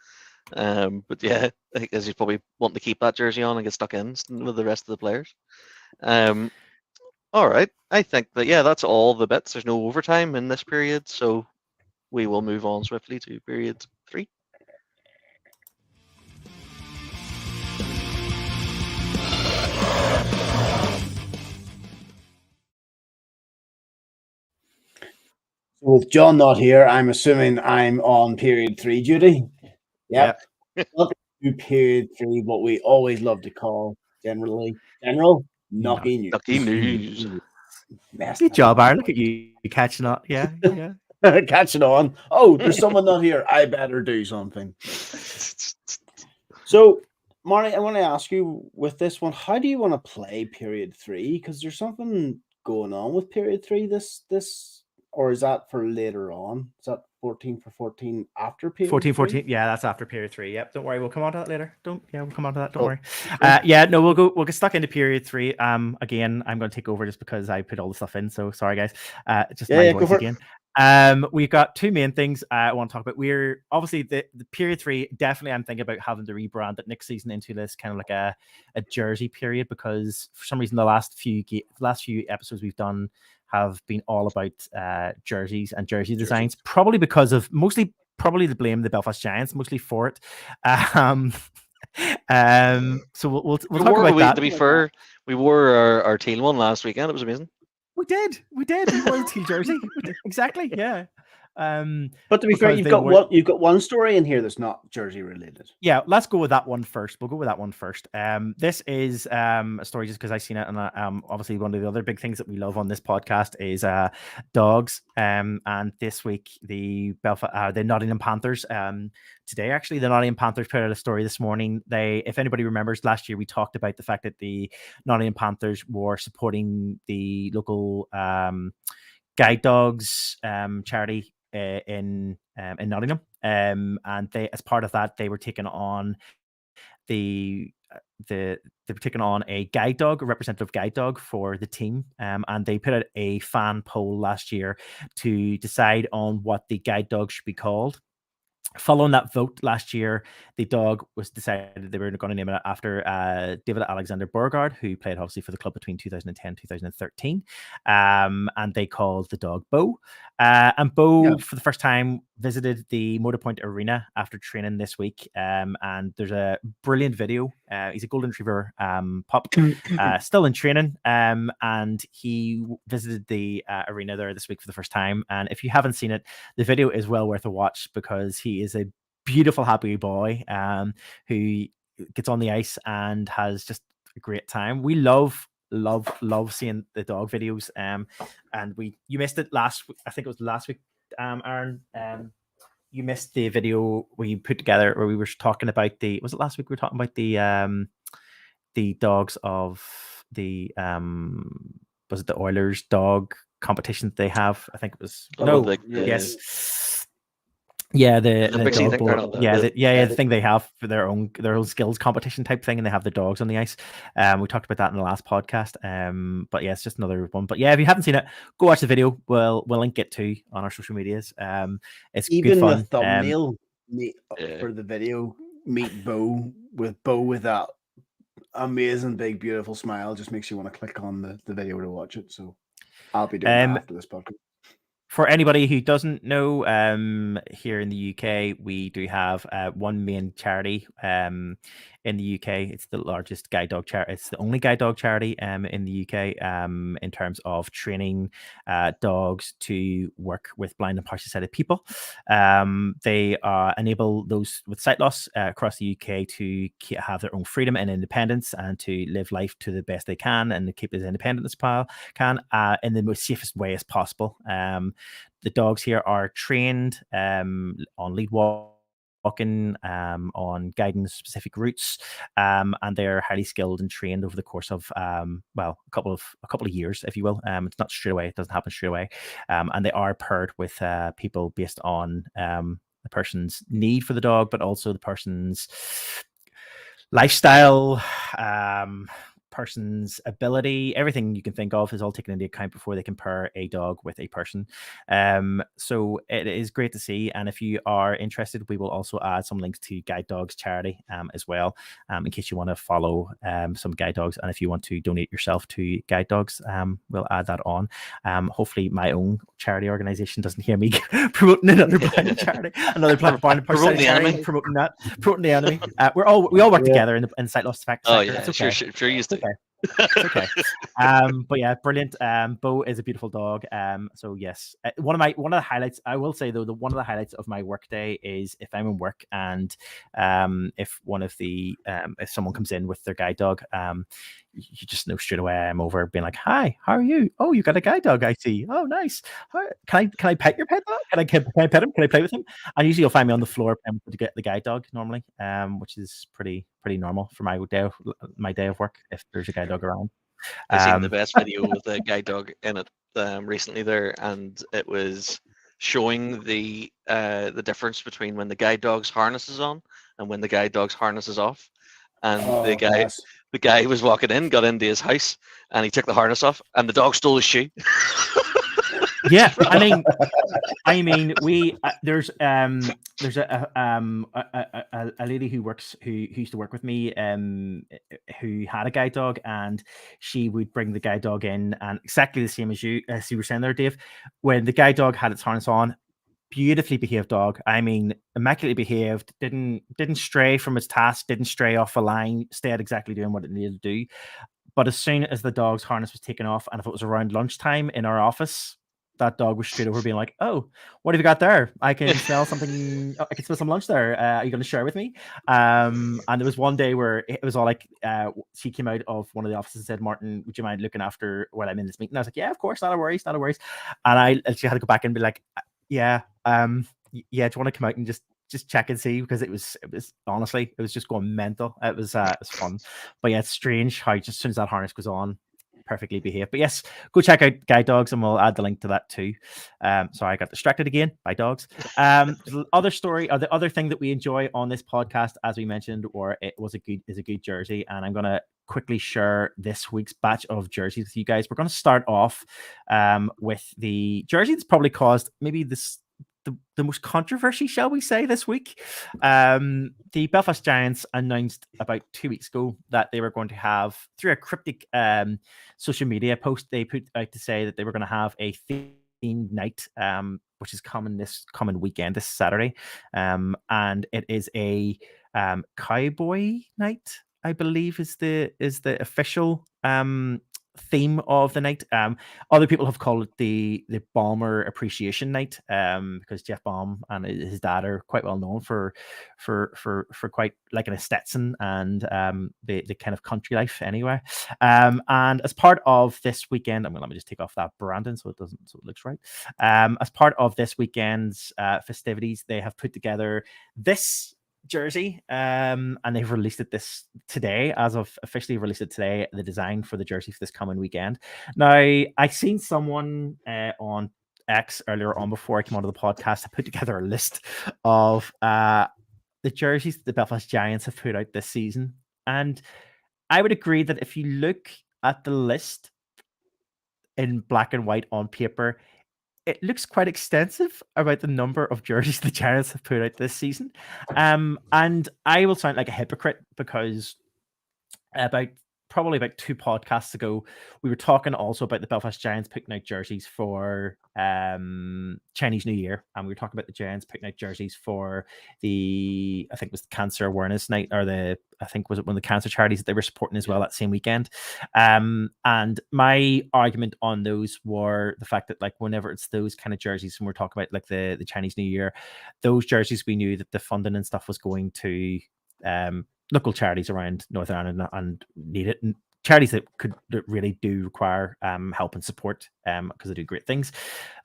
[SPEAKER 2] But yeah, I think he's probably wanting to keep that jersey on and get stuck in with the rest of the players. All right, I think that that's all the bits. There's no overtime in this period, so we will move on swiftly to period 3.
[SPEAKER 3] So with John not here, I'm assuming I'm on period 3 duty. Yep. Welcome to period 3, what we always love to call general Knocky News.
[SPEAKER 2] Knocky News.
[SPEAKER 1] Good job, Aaron. Look at you catching up. Yeah.
[SPEAKER 3] Catching on. Oh, there's someone not here. I better do something. So, Marty, I want to ask you with this one, how do you want to play period 3? Because there's something going on with period 3 this or is that for later on? Is that 14 for 14 after period
[SPEAKER 1] 14. Yeah, that's after period 3. Yep. Don't worry, we'll come on to that later. We'll come on to that. Don't worry.
[SPEAKER 3] Sure.
[SPEAKER 1] No, we'll get stuck into period 3. Again, I'm going to take over just because I put all the stuff in. So sorry, guys. Just my voice again. We've got two main things I want to talk about. We're obviously the period 3. Definitely, I'm thinking about having to rebrand it next season into this kind of like a jersey period, because for some reason the last few episodes we've done have been all about jerseys and jersey designs, probably because of probably to blame the Belfast Giants mostly for it. So we'll talk about that.
[SPEAKER 2] To be fair, we wore our teal one last weekend. It was amazing.
[SPEAKER 1] We did. We wore the teal jersey. Exactly. Yeah.
[SPEAKER 3] But to be fair, you've got one story in here that's not jersey related.
[SPEAKER 1] Yeah, let's go with that one first. We'll go with that one first. This is a story just because I've seen it, and obviously one of the other big things that we love on this podcast is dogs. And this week the Nottingham Panthers. Today, actually, the Nottingham Panthers put out a story this morning. If anybody remembers, last year we talked about the fact that the Nottingham Panthers were supporting the local guide dogs charity in Nottingham, and they, as part of that, they were taking on they were taking on a representative guide dog for the team, and they put out a fan poll last year to decide on what the guide dog should be called. Following that vote last year, the dog was decided they were going to name it after David Alexander Beauregard, who played obviously for the club between 2010 and 2013. And they called the dog Bo. And Bo, for the first time, visited the Motorpoint Arena after training this week. And there's a brilliant video. He's a golden retriever pup, still in training. And he visited the arena there this week for the first time. And if you haven't seen it, the video is well worth a watch, because he is a beautiful, happy boy who gets on the ice and has just a great time. We love seeing the dog videos. And you missed it last week. I think it was last week, Aaron. You missed the video we put together where we were talking about was it last week? We were talking about the dogs of the was it the Oilers dog competition that they have? I think it was yes. Yeah, the thing they have for their own skills competition type thing, and they have the dogs on the ice. We talked about that in the last podcast. But yeah, it's just another one. But yeah, if you haven't seen it, go watch the video. We'll link it to on our social medias. It's
[SPEAKER 3] even
[SPEAKER 1] good fun.
[SPEAKER 3] The thumbnail for the video, meet Bo with that amazing big beautiful smile, just makes you want to click on the video to watch it. So I'll be doing that after this podcast.
[SPEAKER 1] For anybody who doesn't know, here in the UK, we do have one main charity in the UK. It's the largest guide dog charity. It's the only guide dog charity in the UK in terms of training dogs to work with blind and partially sighted people. They enable those with sight loss across the UK to have their own freedom and independence, and to live life to the best they can, and to keep as independent as can in the most safest way as possible. The dogs here are trained on lead walking, on guiding specific routes, and they're highly skilled and trained over the course of a couple of years, if you will. It's not straight away; it doesn't happen straight away, and they are paired with people based on the person's need for the dog, but also the person's lifestyle, person's ability, everything you can think of is all taken into account before they compare a dog with a person. So it is great to see. And if you are interested, we will also add some links to Guide Dogs charity as well, in case you want to follow some guide dogs. And if you want to donate yourself to Guide Dogs, we'll add that on. Hopefully my own charity organization doesn't hear me promoting another blind charity, another blind person charity, promoting the enemy. We all work together in the sight loss sector.
[SPEAKER 2] Oh yeah,
[SPEAKER 1] it's okay.
[SPEAKER 2] sure used to.
[SPEAKER 1] Okay. It's okay. But yeah, brilliant. Bo is a beautiful dog. So yes, one of the highlights, I will say though, one of the highlights of my work day is if I'm in work and if one of the if someone comes in with their guide dog, you just know straight away I'm over being like, hi, how are you? Oh, you got a guide dog, I see. Oh, nice. Can I pet your pet dog? Can I pet him? Can I play with him? And usually you'll find me on the floor to get the guide dog normally, which is pretty normal for my day of work if there's a guide dog around.
[SPEAKER 2] I seen the best video with a guide dog in it recently there, and it was showing the difference between when the guide dog's harness is on and when the guide dog's harness is off. And the guy was walking in, got into his house, and he took the harness off, and the dog stole his shoe.
[SPEAKER 1] Yeah, I mean, we there's a lady who used to work with me, who had a guide dog, and she would bring the guide dog in, and exactly the same as you were saying there, Dave. When the guide dog had its harness on, beautifully behaved dog. I mean, immaculately behaved. Didn't stray from its task. Didn't stray off a line. Stayed exactly doing what it needed to do. But as soon as the dog's harness was taken off, and if it was around lunchtime in our office, that dog was straight over being like, oh, what have you got there? I can smell something. I can smell some lunch there. Are you going to share with me? And there was one day where it was all like, she came out of one of the offices and said, Martin, would you mind looking after while I'm in this meeting? I was like, yeah, of course. Not a worries. And I actually had to go back and be like, yeah, do you want to come out and just check and see? Because it was honestly, it was just going mental. It was fun. But yeah, it's strange how just as soon as that harness goes on, perfectly behaved. But yes, go check out Guide Dogs and we'll add the link to that too. Sorry, I got distracted again by dogs. The other thing that we enjoy on this podcast, as we mentioned, is a good jersey, and I'm gonna quickly share this week's batch of jerseys with you guys. We're going to start off with the jersey that's probably caused maybe the most controversy, shall we say, this week. The Belfast Giants announced about 2 weeks ago that they were going to have, through a cryptic social media post, they put out to say that they were going to have a themed night, which is coming this coming weekend, this Saturday, and it is a cowboy night, I believe is the official theme of the night. Other people have called it the Bomber Appreciation Night, because Jeff Baum and his dad are quite well known for quite like an Stetson and the kind of country life anyway. And as part of this weekend, let me just take off that Brandon so it looks right. As part of this weekend's festivities, they have put together this jersey, and they've released it officially released it today, the design for the jersey for this coming weekend. Now, I seen someone on X earlier on before I came onto the podcast to put together a list of the jerseys that the Belfast Giants have put out this season, and I would agree that if you look at the list in black and white on paper, it looks quite extensive about the number of jerseys the Giants have put out this season. And I will sound like a hypocrite because probably about 2 podcasts ago, we were talking also about the Belfast Giants picking out jerseys for Chinese New Year, and we were talking about the Giants picking out jerseys for I think it was the Cancer Awareness Night, or I think was it one of the cancer charities that they were supporting as well that same weekend. And my argument on those were the fact that, like, whenever it's those kind of jerseys, when we're talking about like the Chinese New Year, those jerseys, we knew that the funding and stuff was going to local charities around Northern Ireland and needed charities that really do require help and support, because they do great things.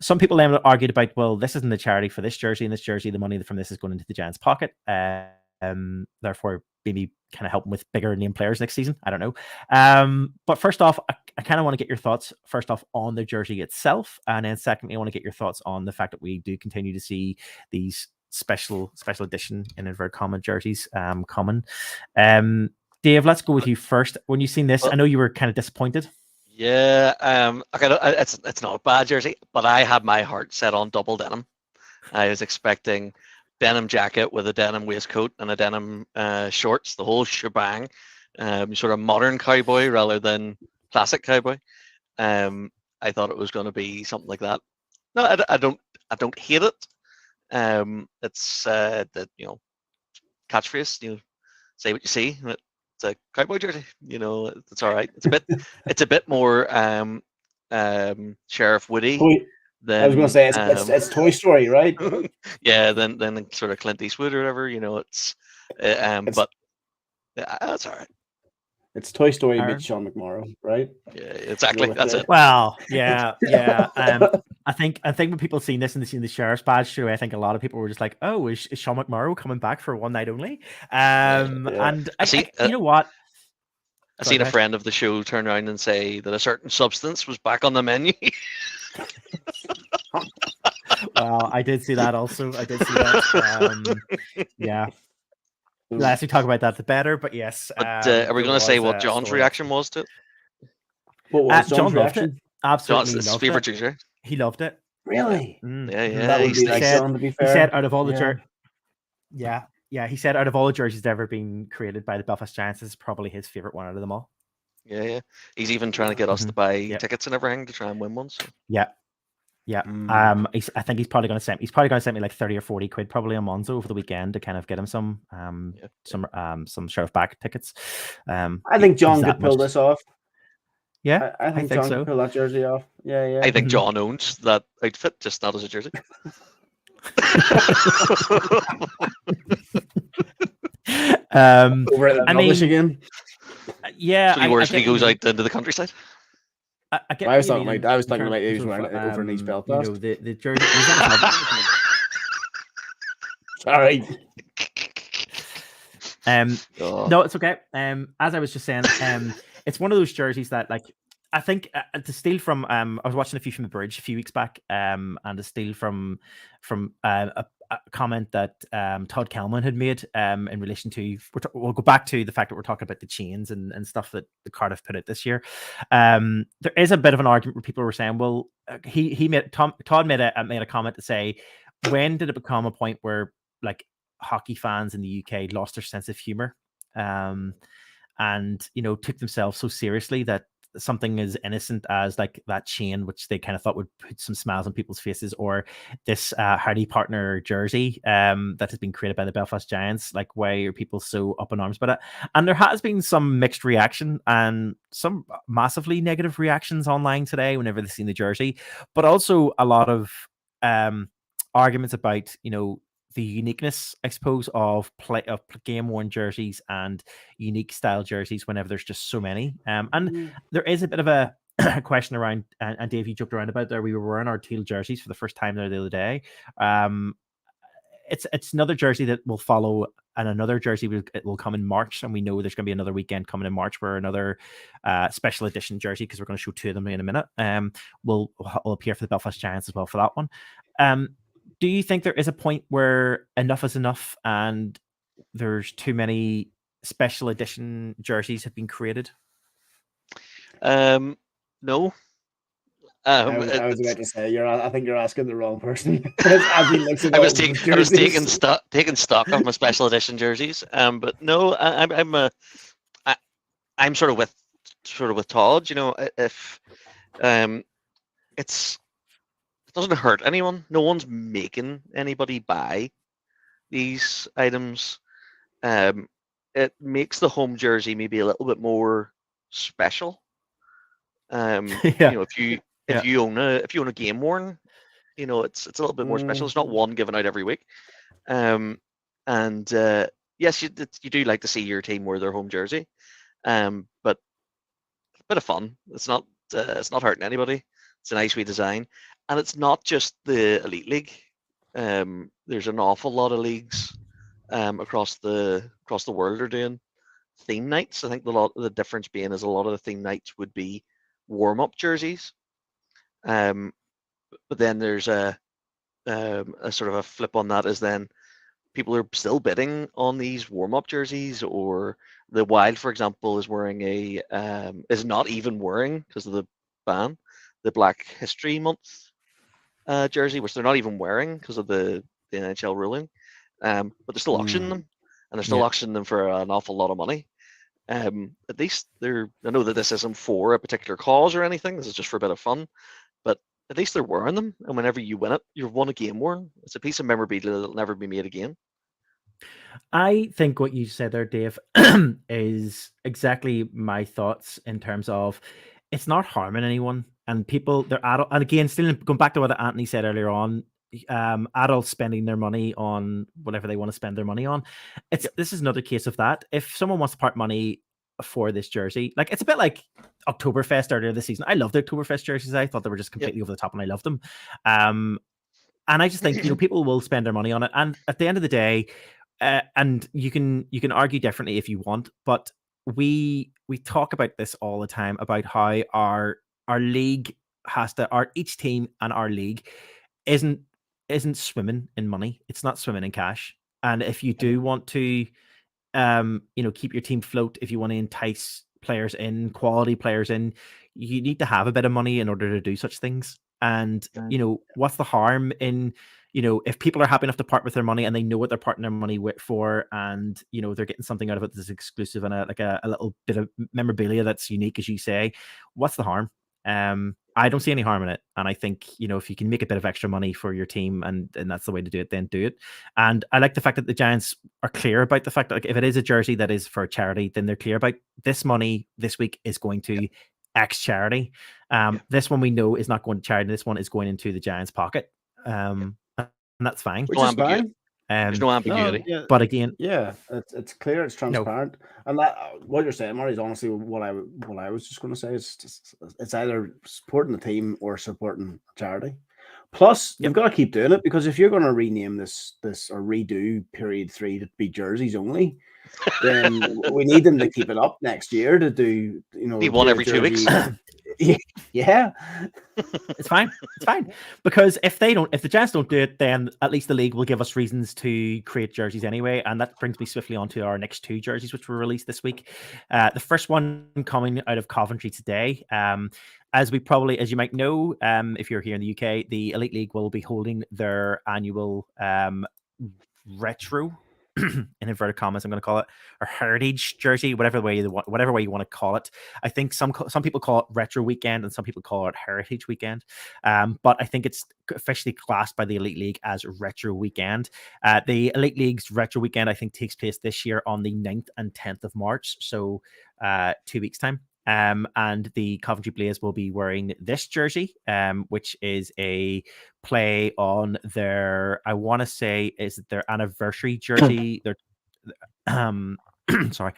[SPEAKER 1] Some people then argued about, well, this isn't the charity for this jersey, and this jersey, the money from this is going into the Giants' pocket. Therefore, maybe kind of helping with bigger name players next season. I don't know. But first off, I kind of want to get your thoughts first off on the jersey itself, and then secondly, I want to get your thoughts on the fact that we do continue to see these special edition in inverted comma jerseys coming. Dave, let's go with you first. When you seen this, I know you were kind of disappointed.
[SPEAKER 2] Yeah, okay, it's not a bad jersey, but I had my heart set on double denim. I was expecting denim jacket with a denim waistcoat and a denim shorts, the whole shebang, sort of modern cowboy rather than classic cowboy. I thought it was going to be something like that. No, I don't hate it. It's the catchphrase, say what you see. It's a cowboy jersey, it's all right. It's a bit more Sheriff Woody.
[SPEAKER 3] I was going to say it's Toy Story, right?
[SPEAKER 2] Yeah, then sort of Clint Eastwood or whatever. But that's all right.
[SPEAKER 3] It's Toy Story meets Sean McMorrow, right?
[SPEAKER 2] Yeah, exactly. That's it.
[SPEAKER 1] Well, yeah. I think when people seen this and they seen the sheriff's badge show, I think a lot of people were just like, "Oh, is Sean McMorrow coming back for one night only?" And you know what?
[SPEAKER 2] I seen a friend of the show turn around and say that a certain substance was back on the menu.
[SPEAKER 1] Well, I did see that also. I did see that. Yeah. The less we talk about that, the better. But yes.
[SPEAKER 2] But are we going to say what John's reaction was to it?
[SPEAKER 3] What was John's
[SPEAKER 1] reaction?
[SPEAKER 3] Loved it.
[SPEAKER 1] Absolutely
[SPEAKER 2] John's
[SPEAKER 1] loved
[SPEAKER 2] favorite
[SPEAKER 1] it.
[SPEAKER 2] jersey.
[SPEAKER 1] He loved it.
[SPEAKER 3] Really?
[SPEAKER 2] Yeah.
[SPEAKER 3] That would be like John, to be fair.
[SPEAKER 1] He said out of all the he said out of all the jerseys that ever been created by the Belfast Giants, this is probably his favorite one out of them all.
[SPEAKER 2] Yeah. He's even trying to get us to buy tickets and everything to try and win one. So.
[SPEAKER 1] Yeah. I think he's probably going to send me like 30 or 40 quid probably on Monzo over the weekend to kind of get him some Sheriff back tickets.
[SPEAKER 3] I think John could pull this off.
[SPEAKER 1] Yeah,
[SPEAKER 3] I think John could pull that jersey off. Yeah.
[SPEAKER 2] I think John owns that outfit, just not as a jersey.
[SPEAKER 3] Over at the again.
[SPEAKER 1] Yeah,
[SPEAKER 2] so he wears he goes out into the countryside.
[SPEAKER 3] I was talking about he was wearing it over in East Belfast.
[SPEAKER 1] The jersey.
[SPEAKER 3] Sorry.
[SPEAKER 1] No, it's okay. As I was just saying, it's one of those jerseys that, like, I think to steal from. I was watching a few from the bridge a few weeks back, and to steal from a comment that Todd Kelman had made in relation to. We'll go back to the fact that we're talking about the chains and stuff that the Cardiff put out this year. There is a bit of an argument where people were saying, well, Todd made a comment to say, when did it become a point where, like, hockey fans in the UK lost their sense of humor, and took themselves so seriously that something as innocent as like that chain, which they kind of thought would put some smiles on people's faces, or this Howdy partner jersey that has been created by the Belfast Giants, like, why are people so up in arms about it? And there has been some mixed reaction and some massively negative reactions online today whenever they've seen the jersey, but also a lot of arguments about the uniqueness, I suppose, of game worn jerseys and unique style jerseys whenever there's just so many. And there is a bit of a question around, and Dave, you joked around about there. We were wearing our teal jerseys for the first time there the other day. It's another jersey that will follow, and another jersey will come in March, and we know there's going to be another weekend coming in March where another special edition jersey, because we're going to show two of them in a minute, will appear for the Belfast Giants as well for that one. Do you think there is a point where enough is enough and there's too many special edition jerseys have been created?
[SPEAKER 2] No.
[SPEAKER 3] I was about to say, I think you're asking the wrong person. I
[SPEAKER 2] was taking stock of my special edition jerseys. But no, I'm sort of with Todd. If it doesn't hurt anyone. No one's making anybody buy these items. It makes the home jersey maybe a little bit more special. If you own a game worn, it's a little bit more special. It's not one given out every week. Yes, you do like to see your team wear their home jersey. But a bit of fun. It's not hurting anybody. It's a nice wee design. And it's not just the Elite League. There's an awful lot of leagues across the world are doing theme nights. I think the difference being is a lot of the theme nights would be warm-up jerseys. But then there's a sort of a flip on that, is then people are still bidding on these warm-up jerseys or the Wild, for example, is wearing is not even wearing, because of the ban, the Black History Month jersey, which they're not even wearing because of the NHL ruling. But they're still auctioning them, and they're still auctioning them for an awful lot of money. At least I know that this isn't for a particular cause or anything. This is just for a bit of fun. But at least they're wearing them, and whenever you win it, you've won a game worn. It's a piece of memorabilia that'll never be made again.
[SPEAKER 1] I think what you said there, Dave, is exactly my thoughts in terms of it's not harming anyone, and people, they're adult. And again, still going back to what Anthony said earlier on, adults spending their money on whatever they want to spend their money on. This is another case of that. If someone wants to part money for this jersey, like it's a bit like Oktoberfest earlier this season. I loved the Oktoberfest jerseys. I thought they were just completely over the top, and I loved them. And I just think people will spend their money on it, and at the end of the day. And you can argue differently if you want, but we talk about this all the time about how our league each team and our league isn't swimming in money. It's not swimming in cash. And if you do want to keep your team afloat, if you want to entice players in, quality players in, you need to have a bit of money in order to do such things. And what's the harm in if people are happy enough to part with their money and they know what they're parting their money for, and they're getting something out of it that's exclusive and a little bit of memorabilia that's unique, as you say, what's the harm? I don't see any harm in it, and I think if you can make a bit of extra money for your team and that's the way to do it, then do it. And I like the fact that the Giants are clear about the fact that, like, if it is a jersey that is for charity, then they're clear about this money this week is going to X charity. This one we know is not going to charity. This one is going into the Giants' pocket. And that's fine.
[SPEAKER 3] Which is fine.
[SPEAKER 2] There's no ambiguity.
[SPEAKER 3] No,
[SPEAKER 1] but again,
[SPEAKER 3] it's clear, it's transparent, and that what you're saying, Marty, is honestly what I was just going to say. It's either supporting the team or supporting charity. Plus, you've got to keep doing it, because if you're going to rename this or redo period 3 to be jerseys only, then we need them to keep it up next year to do
[SPEAKER 2] be one every 2 weeks.
[SPEAKER 3] Yeah,
[SPEAKER 1] it's fine. It's fine, because if the Giants don't do it, then at least the league will give us reasons to create jerseys anyway. And that brings me swiftly on to our next 2 jerseys, which were released this week. The first one coming out of Coventry today. As you might know, if you're here in the UK, the Elite League will be holding their annual retro, in inverted commas, I'm going to call it, or heritage jersey, whatever way you want to call it. I think some people call it retro weekend and some people call it heritage weekend. But I think it's officially classed by the Elite League as retro weekend. The Elite League's retro weekend, I think, takes place this year on the 9th and 10th of March. So 2 weeks time. And the Coventry Blaze will be wearing this jersey, which is a play on their, I want to say, is their anniversary jersey. Their sorry,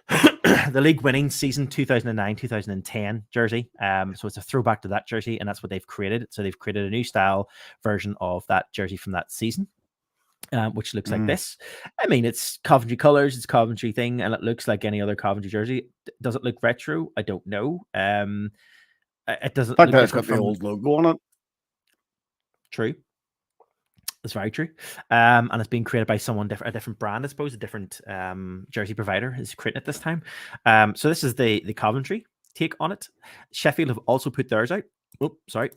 [SPEAKER 1] the league winning season 2009-2010 jersey. So it's a throwback to that jersey, and that's what they've created. So they've created a new style version of that jersey from that season. Which looks like this. I mean, it's Coventry colors, it's Coventry thing, and it looks like any other Coventry jersey. Does it look retro? I don't know. It doesn't.
[SPEAKER 3] Look, it's got the old logo on it.
[SPEAKER 1] True. That's very true. And it's being created by a different brand, I suppose, a different jersey provider is creating it this time. So this is the Coventry take on it. Sheffield have also put theirs out.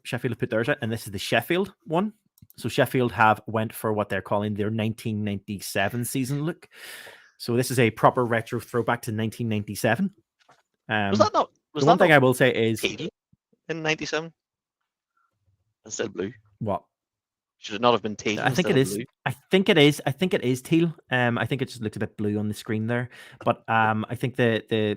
[SPEAKER 1] Sheffield have put theirs out, and this is the Sheffield one. So Sheffield have went for what they're calling their 1997 season look. So this is a proper retro throwback to 1997. One thing I will say is
[SPEAKER 2] teal in 97 instead of blue.
[SPEAKER 1] What?
[SPEAKER 2] Should it not have been teal?
[SPEAKER 1] I think it is. Blue? I think it is. I think it is teal. I think it just looks a bit blue on the screen there. But I think the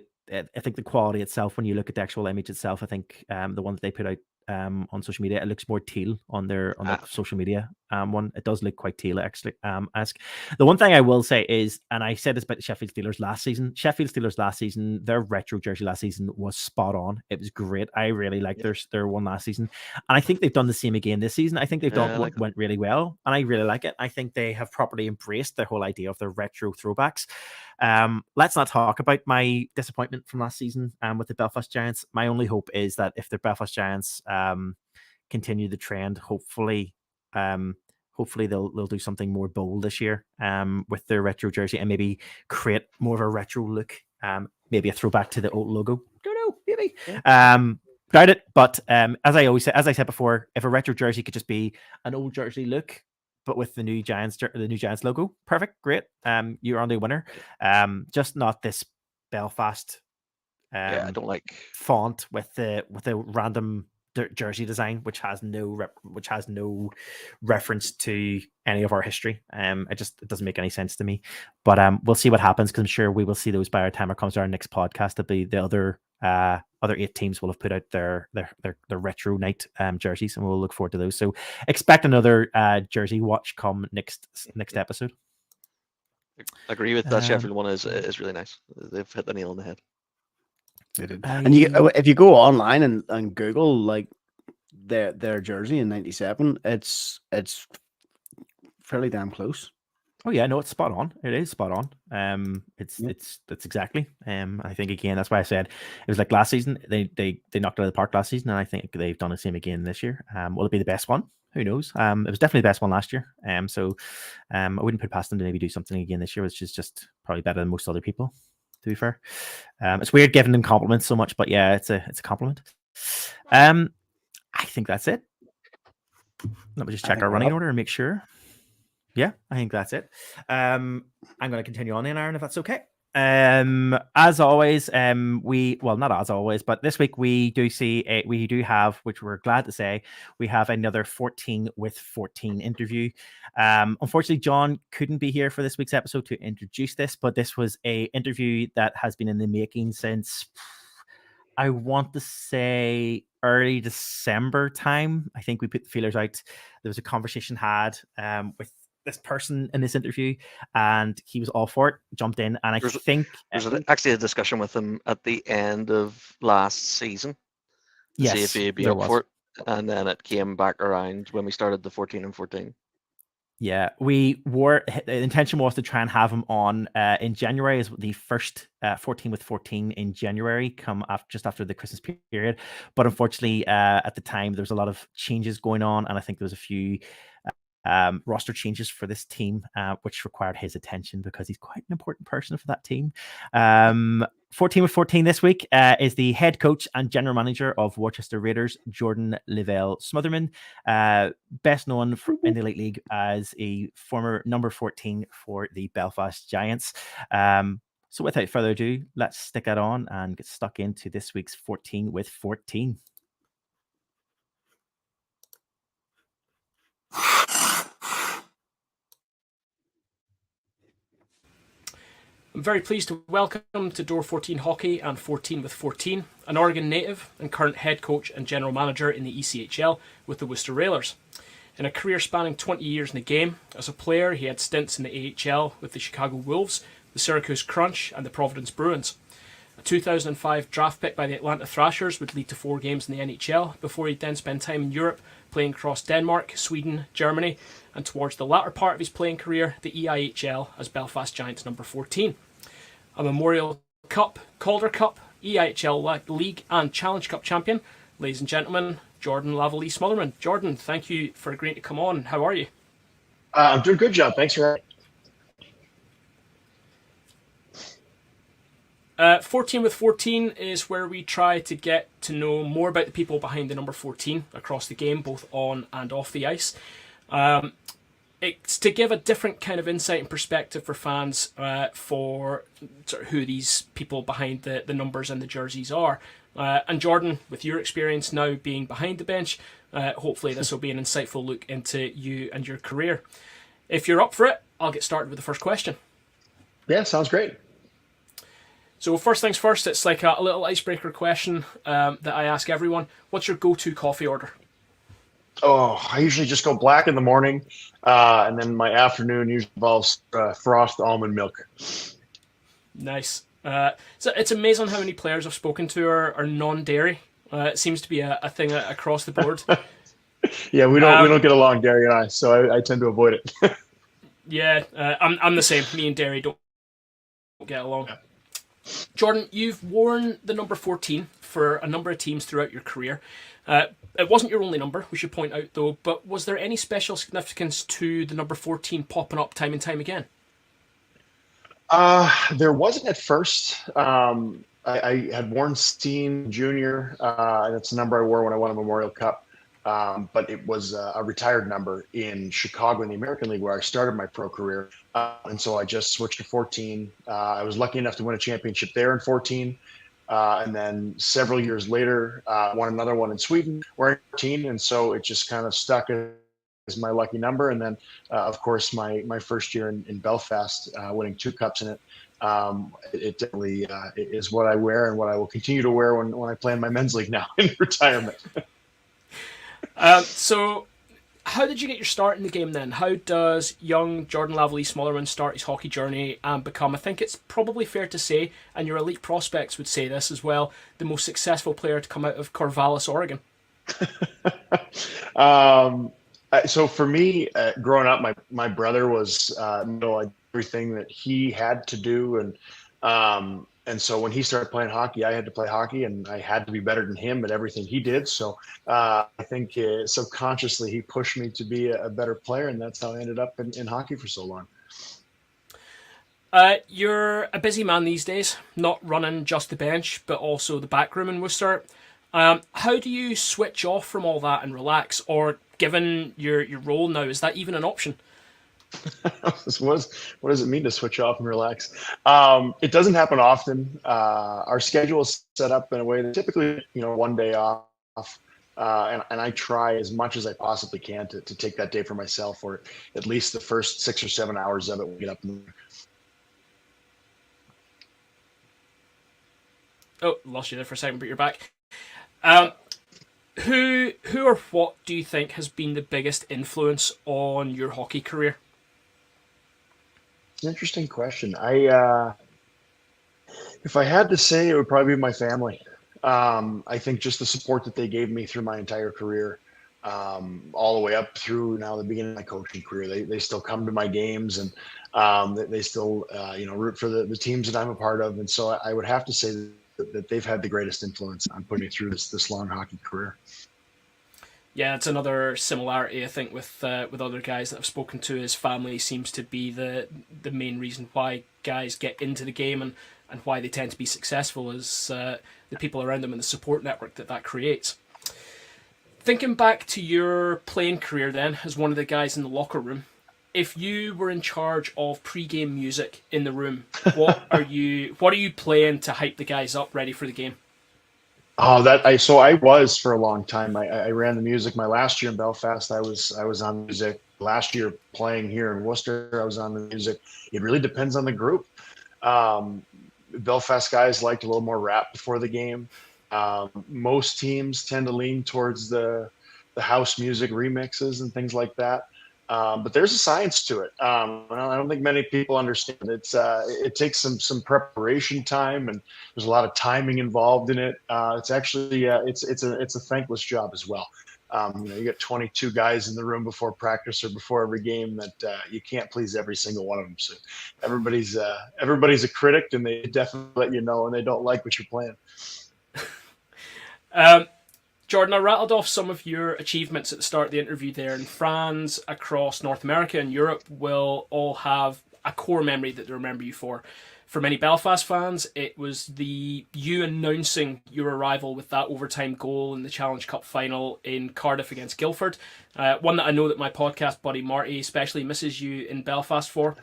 [SPEAKER 1] quality itself, when you look at the actual image itself, I think the one that they put out on social media, it looks more teal on their social media one. It does look quite teal actually. The one thing I will say is, and I said this about the Sheffield Steelers last season, their retro jersey last season was spot on. It was great. I really liked their one last season, and I think they've done the same again this season. I think they've done what went really well, and I really like it. I think they have properly embraced the whole idea of their retro throwbacks. Let's not talk about my disappointment from last season with the Belfast Giants. My only hope is that if the Belfast Giants continue the trend, hopefully hopefully they'll do something more bold this year with their retro jersey and maybe create more of a retro look. Maybe a throwback to the old logo. Don't know, maybe. Doubt it, but as I said before, if a retro jersey could just be an old jersey look, but with the new Giants logo, perfect, great. You're on the winner. Just not this Belfast
[SPEAKER 2] I don't like
[SPEAKER 1] font with the random jersey design, which has no reference to any of our history. It doesn't make any sense to me. But we'll see what happens, because I'm sure we will see those by the time it comes to our next podcast. That'll be the other 8 teams will have put out their retro night jerseys, and we'll look forward to those. So expect another jersey watch come next episode.
[SPEAKER 2] Agree with that. Sheffield one is really nice. They've hit the nail on the head.
[SPEAKER 3] And if you go online and Google like their jersey in '97, it's fairly damn close.
[SPEAKER 1] Oh yeah, no, it's spot on. It is spot on. It's exactly. I think again, that's why I said it was like last season. They knocked it out of the park last season, and I think they've done the same again this year. Will it be the best one? Who knows? It was definitely the best one last year. So I wouldn't put past them to maybe do something again this year, which is just probably better than most other people, to be fair. It's weird giving them compliments so much, but yeah, it's a compliment. I think that's it. Let me just check our running order and make sure. Yeah, I think that's it. I'm going to continue on then, Aaron, if that's okay. As always, not as always, but this week we do have, which we're glad to say, we have another 14 with 14 interview. Unfortunately, John couldn't be here for this week's episode to introduce this, but this was a interview that has been in the making since, I want to say, early December time. I think we put the feelers out. There was a conversation had with this person in this interview, and he was all for it, jumped in, and there's
[SPEAKER 2] actually a discussion with him at the end of last season to see if he'd be up for it, and then it came back around when we started the 14 and 14.
[SPEAKER 1] Yeah, the intention was to try and have him on in January, as the first 14 with 14 in January, just after the Christmas period. But unfortunately, at the time, there was a lot of changes going on, and I think there was a few roster changes for this team, which required his attention because he's quite an important person for that team. 14 with 14 this week is the head coach and general manager of Worcester Raiders, Jordan Lavelle Smotherman, best known in the Elite League as a former number 14 for the Belfast Giants. So without further ado, let's stick it on and get stuck into this week's 14 with 14.
[SPEAKER 4] I'm very pleased to welcome to Door 14 Hockey and 14 with 14, an Oregon native and current head coach and general manager in the ECHL with the Worcester Railers. In a career spanning 20 years in the game, as a player he had stints in the AHL with the Chicago Wolves, the Syracuse Crunch and the Providence Bruins. A 2005 draft pick by the Atlanta Thrashers would lead to 4 games in the NHL before he'd then spend time in Europe playing across Denmark, Sweden, Germany, and towards the latter part of his playing career, the EIHL as Belfast Giants number 14. A Memorial Cup, Calder Cup, EIHL League and Challenge Cup champion, ladies and gentlemen, Jordan Lavelle Smotherman. Jordan, thank you for agreeing to come on. How are you?
[SPEAKER 5] I'm doing good, John. Thanks for
[SPEAKER 4] having me. 14 with 14 is where we try to get to know more about the people behind the number 14 across the game, both on and off the ice. It's to give a different kind of insight and perspective for fans for sort of who these people behind the numbers and the jerseys are. And Jordan, with your experience now being behind the bench, hopefully this will be an insightful look into you and your career. If you're up for it, I'll get started with the first question.
[SPEAKER 5] Yeah, sounds great.
[SPEAKER 4] So first things first, it's like a little icebreaker question that I ask everyone. What's your go-to coffee order?
[SPEAKER 5] Oh, I usually just go black in the morning, and then my afternoon usually involves frost almond milk.
[SPEAKER 4] Nice. So it's amazing how many players I've spoken to are non-dairy. It seems to be a thing across the board.
[SPEAKER 5] Yeah, we don't get along, Gary and I, so I tend to avoid it.
[SPEAKER 4] Yeah, I'm the same. Me and dairy don't get along. Yeah. Jordan, you've worn the number 14 for a number of teams throughout your career. It wasn't your only number, we should point out, though, but was there any special significance to the number 14 popping up time and time again?
[SPEAKER 5] There wasn't at first. I had worn Steen Jr. That's the number I wore when I won a Memorial Cup. But it was a retired number in Chicago in the American League where I started my pro career. And so I just switched to 14. I was lucky enough to win a championship there in 14. And then several years later, won another one in Sweden wearing 14. And so it just kind of stuck as my lucky number. And then, of course, my first year in Belfast, winning 2 cups in it. It definitely is what I wear and what I will continue to wear when I play in my men's league now in retirement.
[SPEAKER 4] So how did you get your start in the game then? How does young Jordan Lavalley-Smotherman start his hockey journey and become, I think it's probably fair to say, and your elite prospects would say this as well, the most successful player to come out of Corvallis, Oregon?
[SPEAKER 5] So for me, growing up, my brother was everything that he had to do, and so when he started playing hockey, I had to play hockey, and I had to be better than him at everything he did. So I think subconsciously he pushed me to be a better player, and that's how I ended up in hockey for so long.
[SPEAKER 4] You're a busy man these days, not running just the bench, but also the back room in Worcester. How do you switch off from all that and relax? Or given your role now, is that even an option?
[SPEAKER 5] What does it mean to switch off and relax? It doesn't happen often. Our schedule is set up in a way that typically, one day off. And I try as much as I possibly can to take that day for myself, or at least the first 6 or 7 hours of it when we get up.
[SPEAKER 4] Oh, lost you there for a second, but you're back. Who or what do you think has been the biggest influence on your hockey career?
[SPEAKER 5] It's an interesting question. If I had to say, it would probably be my family. I think just the support that they gave me through my entire career, all the way up through now the beginning of my coaching career. They still come to my games, and they still root for the teams that I'm a part of. And so I would have to say that they've had the greatest influence on putting me through this long hockey career.
[SPEAKER 4] Yeah, it's another similarity I think with other guys that I've spoken to. His family seems to be the main reason why guys get into the game and why they tend to be successful is the people around them and the support network that creates. Thinking back to your playing career then, as one of the guys in the locker room, if you were in charge of pre-game music in the room, what are you playing to hype the guys up ready for the game?
[SPEAKER 5] So I was for a long time. I ran the music. My last year in Belfast, I was on music. Last year playing here in Worcester, I was on the music. It really depends on the group. Belfast guys liked a little more rap before the game. Most teams tend to lean towards the house music remixes and things like that. But there's a science to it. I don't think many people understand. It takes some preparation time, and there's a lot of timing involved in it. It's actually it's a thankless job as well. You get 22 guys in the room before practice or before every game that you can't please every single one of them. So everybody's a critic, and they definitely let you know when they don't like what you're playing.
[SPEAKER 4] Jordan, I rattled off some of your achievements at the start of the interview there, and fans across North America and Europe will all have a core memory that they remember you for. For many Belfast fans, it was you announcing your arrival with that overtime goal in the Challenge Cup final in Cardiff against Guildford. One that I know that my podcast buddy Marty especially misses you in Belfast for.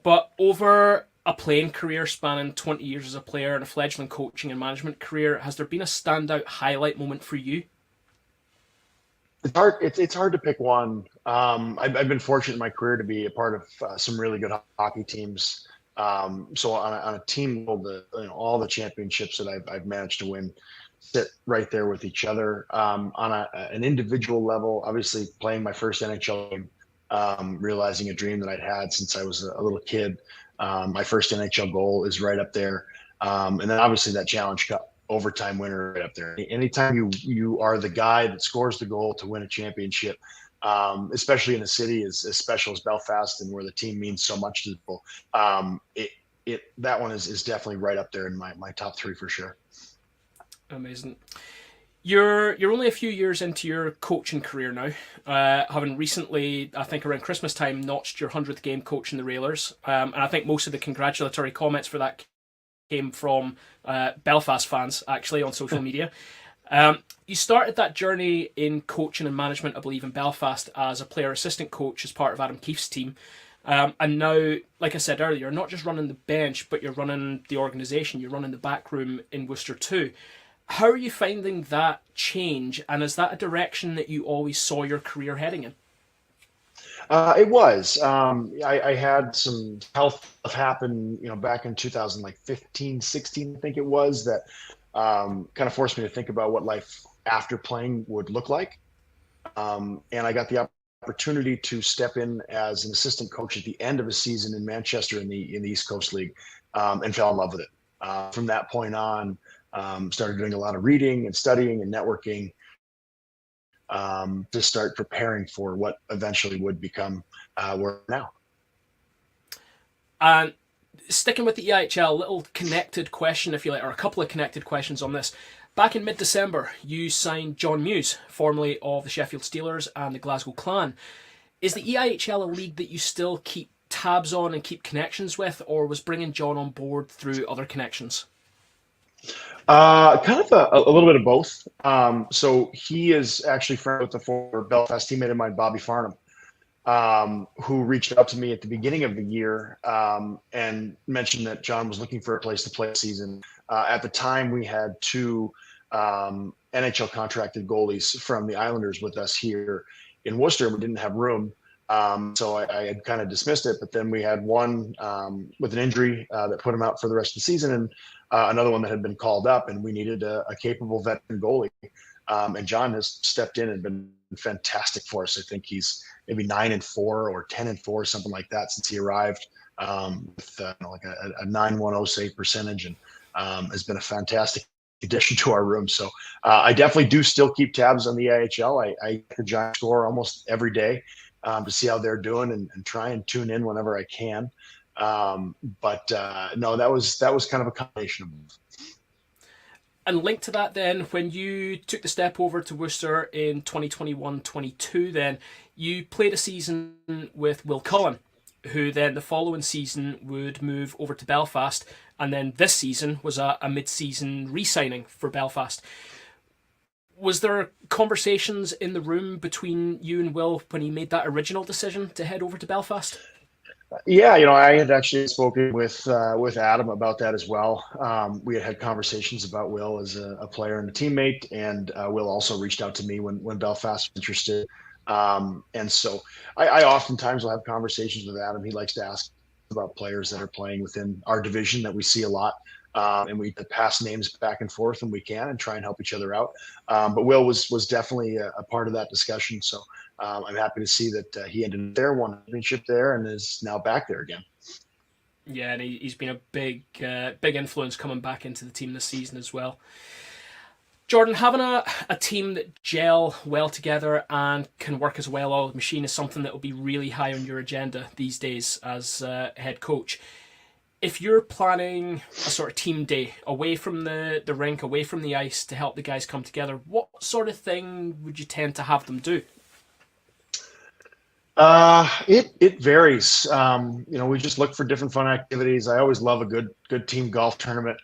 [SPEAKER 4] But over a playing career spanning 20 years as a player and a fledgling coaching and management career, has there been a standout highlight moment for you?
[SPEAKER 5] It's hard to pick one. I've been fortunate in my career to be a part of some really good hockey teams. So on a team level, all the championships that I've managed to win sit right there with each other. On an individual level, obviously playing my first NHL game, realizing a dream that I'd had since I was a little kid. My first NHL goal is right up there. And then obviously that Challenge Cup overtime winner right up there. Anytime you are the guy that scores the goal to win a championship, especially in a city as special as Belfast and where the team means so much to people,
[SPEAKER 4] that
[SPEAKER 5] one is definitely right up there in my top three for sure.
[SPEAKER 4] Amazing. You're only a few years into your coaching career now, having recently, I think around Christmas time, notched your 100th game coaching the Railers, and I think most of the congratulatory comments for that came from Belfast fans, actually, on social media. You started that journey in coaching and management, I believe, in Belfast as a player assistant coach as part of Adam Keefe's team. And now, like I said earlier, you're not just running the bench, but you're running the organisation, you're running the back room in Worcester too. How are you finding that change, and is that a direction that you always saw your career heading in?
[SPEAKER 5] It was. I had some health stuff happen, back in 2015, 16, I think it was, that kind of forced me to think about what life after playing would look like. And I got the opportunity to step in as an assistant coach at the end of a season in Manchester in the East Coast League, and fell in love with it. From that point on, started doing a lot of reading and studying and networking, to start preparing for what eventually would become where now.
[SPEAKER 4] And sticking with the EIHL, a little connected question, if you like, or a couple of connected questions on this. Back in mid-December, you signed John Muse, formerly of the Sheffield Steelers and the Glasgow Clan. Is the EIHL a league that you still keep tabs on and keep connections with, or was bringing John on board through other connections?
[SPEAKER 5] Kind of a little bit of both. So he is actually friends with the former Belfast teammate of mine, Bobby Farnham, who reached out to me at the beginning of the year, and mentioned that John was looking for a place to play the season. At the time, we had two NHL contracted goalies from the Islanders with us here in Worcester. We didn't have room. So I had kind of dismissed it, but then we had one with an injury that put him out for the rest of the season, and another one that had been called up, and we needed a capable veteran goalie. And John has stepped in and been fantastic for us. I think he's maybe 9-4 or 10-4, something like that, since he arrived, with like a 910 save percentage, and has been a fantastic addition to our room. So I definitely do still keep tabs on the IHL. I get the Giant score almost every day, to see how they're doing, and try and tune in whenever I can. But no, that was kind of a combination of both.
[SPEAKER 4] And linked to that then, when you took the step over to Worcester in 2021-22, then you played a season with Will Cullen, who then the following season would move over to Belfast, and then this season was a mid-season re-signing for Belfast. Was there conversations in the room between you and Will when he made that original decision to head over to Belfast?
[SPEAKER 5] Yeah, I had actually spoken with Adam about that as well. We had conversations about Will as a player and a teammate, and Will also reached out to me when Belfast was interested. And so I oftentimes will have conversations with Adam. He likes to ask about players that are playing within our division that we see a lot. And we pass names back and forth when we can and try and help each other out. But Will was definitely a part of that discussion. So I'm happy to see that he ended there, won a championship there, and is now back there again.
[SPEAKER 4] Yeah, and he's been a big influence coming back into the team this season as well. Jordan, having a team that gel well together and can work as a well-oiled machine is something that will be really high on your agenda these days as head coach. If you're planning a sort of team day away from the rink, away from the ice to help the guys come together, what sort of thing would you tend to have them do?
[SPEAKER 5] It varies. We just look for different fun activities. I always love a good team golf tournament,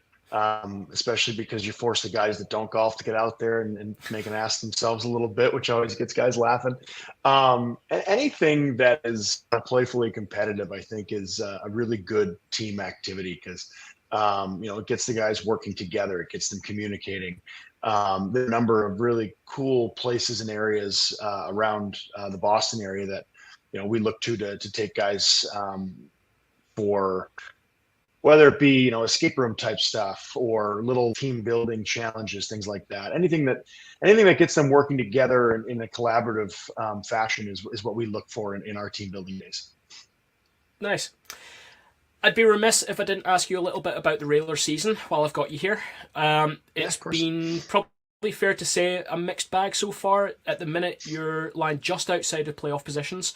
[SPEAKER 5] especially because you force the guys that don't golf to get out there and make an ass themselves a little bit, which always gets guys laughing. Anything that is playfully competitive, I think, is a really good team activity, because it gets the guys working together. It gets them communicating. There are a number of really cool places and areas around the Boston area that we look to take guys for, whether it be escape room type stuff or little team building challenges, things like that. Anything that gets them working together in a collaborative fashion is what we look for in our team building days.
[SPEAKER 4] Nice. I'd be remiss if I didn't ask you a little bit about the Railer season while I've got you here. It's been probably fair to say a mixed bag so far. At the minute, you're lying just outside of playoff positions.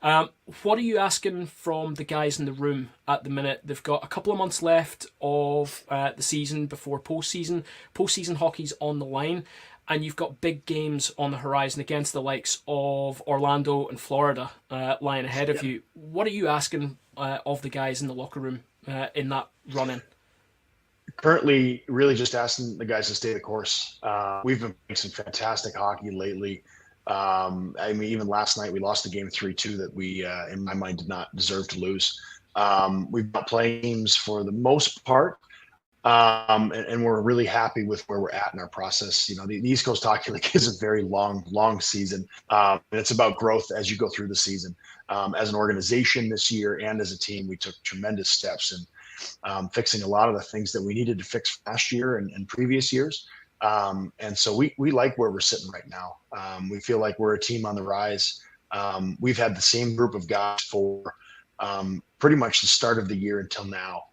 [SPEAKER 4] What are you asking from the guys in the room at the minute? They've got a couple of months left of the season before postseason. Postseason hockey's on the line, and you've got big games on the horizon against the likes of Orlando and Florida lying ahead of you. What are you asking of the guys in the locker room in that run-in?
[SPEAKER 5] Currently, really just asking the guys to stay the course. We've been playing some fantastic hockey lately. I mean, even last night we lost a game 3-2 that we, in my mind, did not deserve to lose. We've been playing teams for the most part, and we're really happy with where we're at in our process. You know, the East Coast Hockey League is a very long season, and it's about growth as you go through the season. As an organization this year and as a team, we took tremendous steps in fixing a lot of the things that we needed to fix last year and previous years. And so we like where we're sitting right now. We feel like we're a team on the rise. We've had the same group of guys for pretty much the start of the year until now.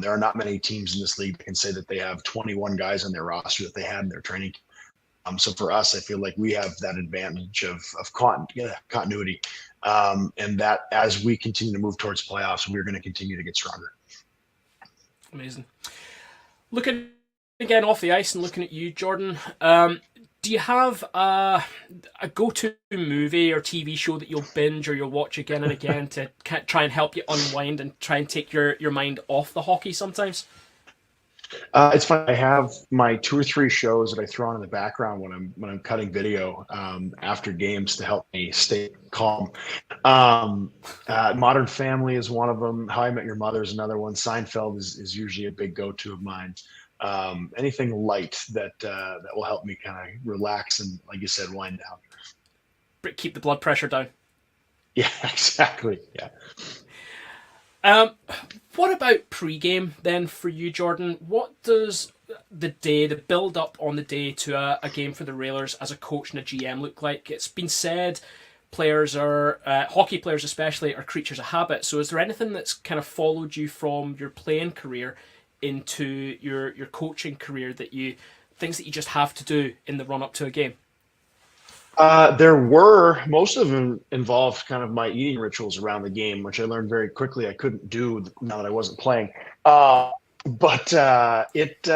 [SPEAKER 5] There are not many teams in this league that can say that they have 21 guys on their roster that they had in their training. So for us, I feel like we have that advantage of continuity. And that as we continue to move towards playoffs, we're going to continue to get stronger.
[SPEAKER 4] Amazing. Looking again off the ice and looking at you, Jordan, do you have a go-to movie or TV show that you'll binge or you'll watch again and again to try and help you unwind and try and take your mind off the hockey sometimes?
[SPEAKER 5] It's fun. I have my 2 or 3 shows that I throw on in the background when I'm cutting video after games to help me stay calm. Modern Family is one of them. How I Met Your Mother is another one. Seinfeld is usually a big go-to of mine. Anything light that will help me kind of relax and, like you said, wind down.
[SPEAKER 4] Keep the blood pressure down.
[SPEAKER 5] Yeah, exactly. Yeah.
[SPEAKER 4] What about pre-game then for you, Jordan? What does the build up on the day to a game for the Railers as a coach and a GM look like? It's been said players are, hockey players especially, are creatures of habit. So is there anything that's kind of followed you from your playing career into your coaching career things that you just have to do in the run up to a game?
[SPEAKER 5] Most of them involved kind of my eating rituals around the game, which I learned very quickly I couldn't do now that I wasn't playing. But it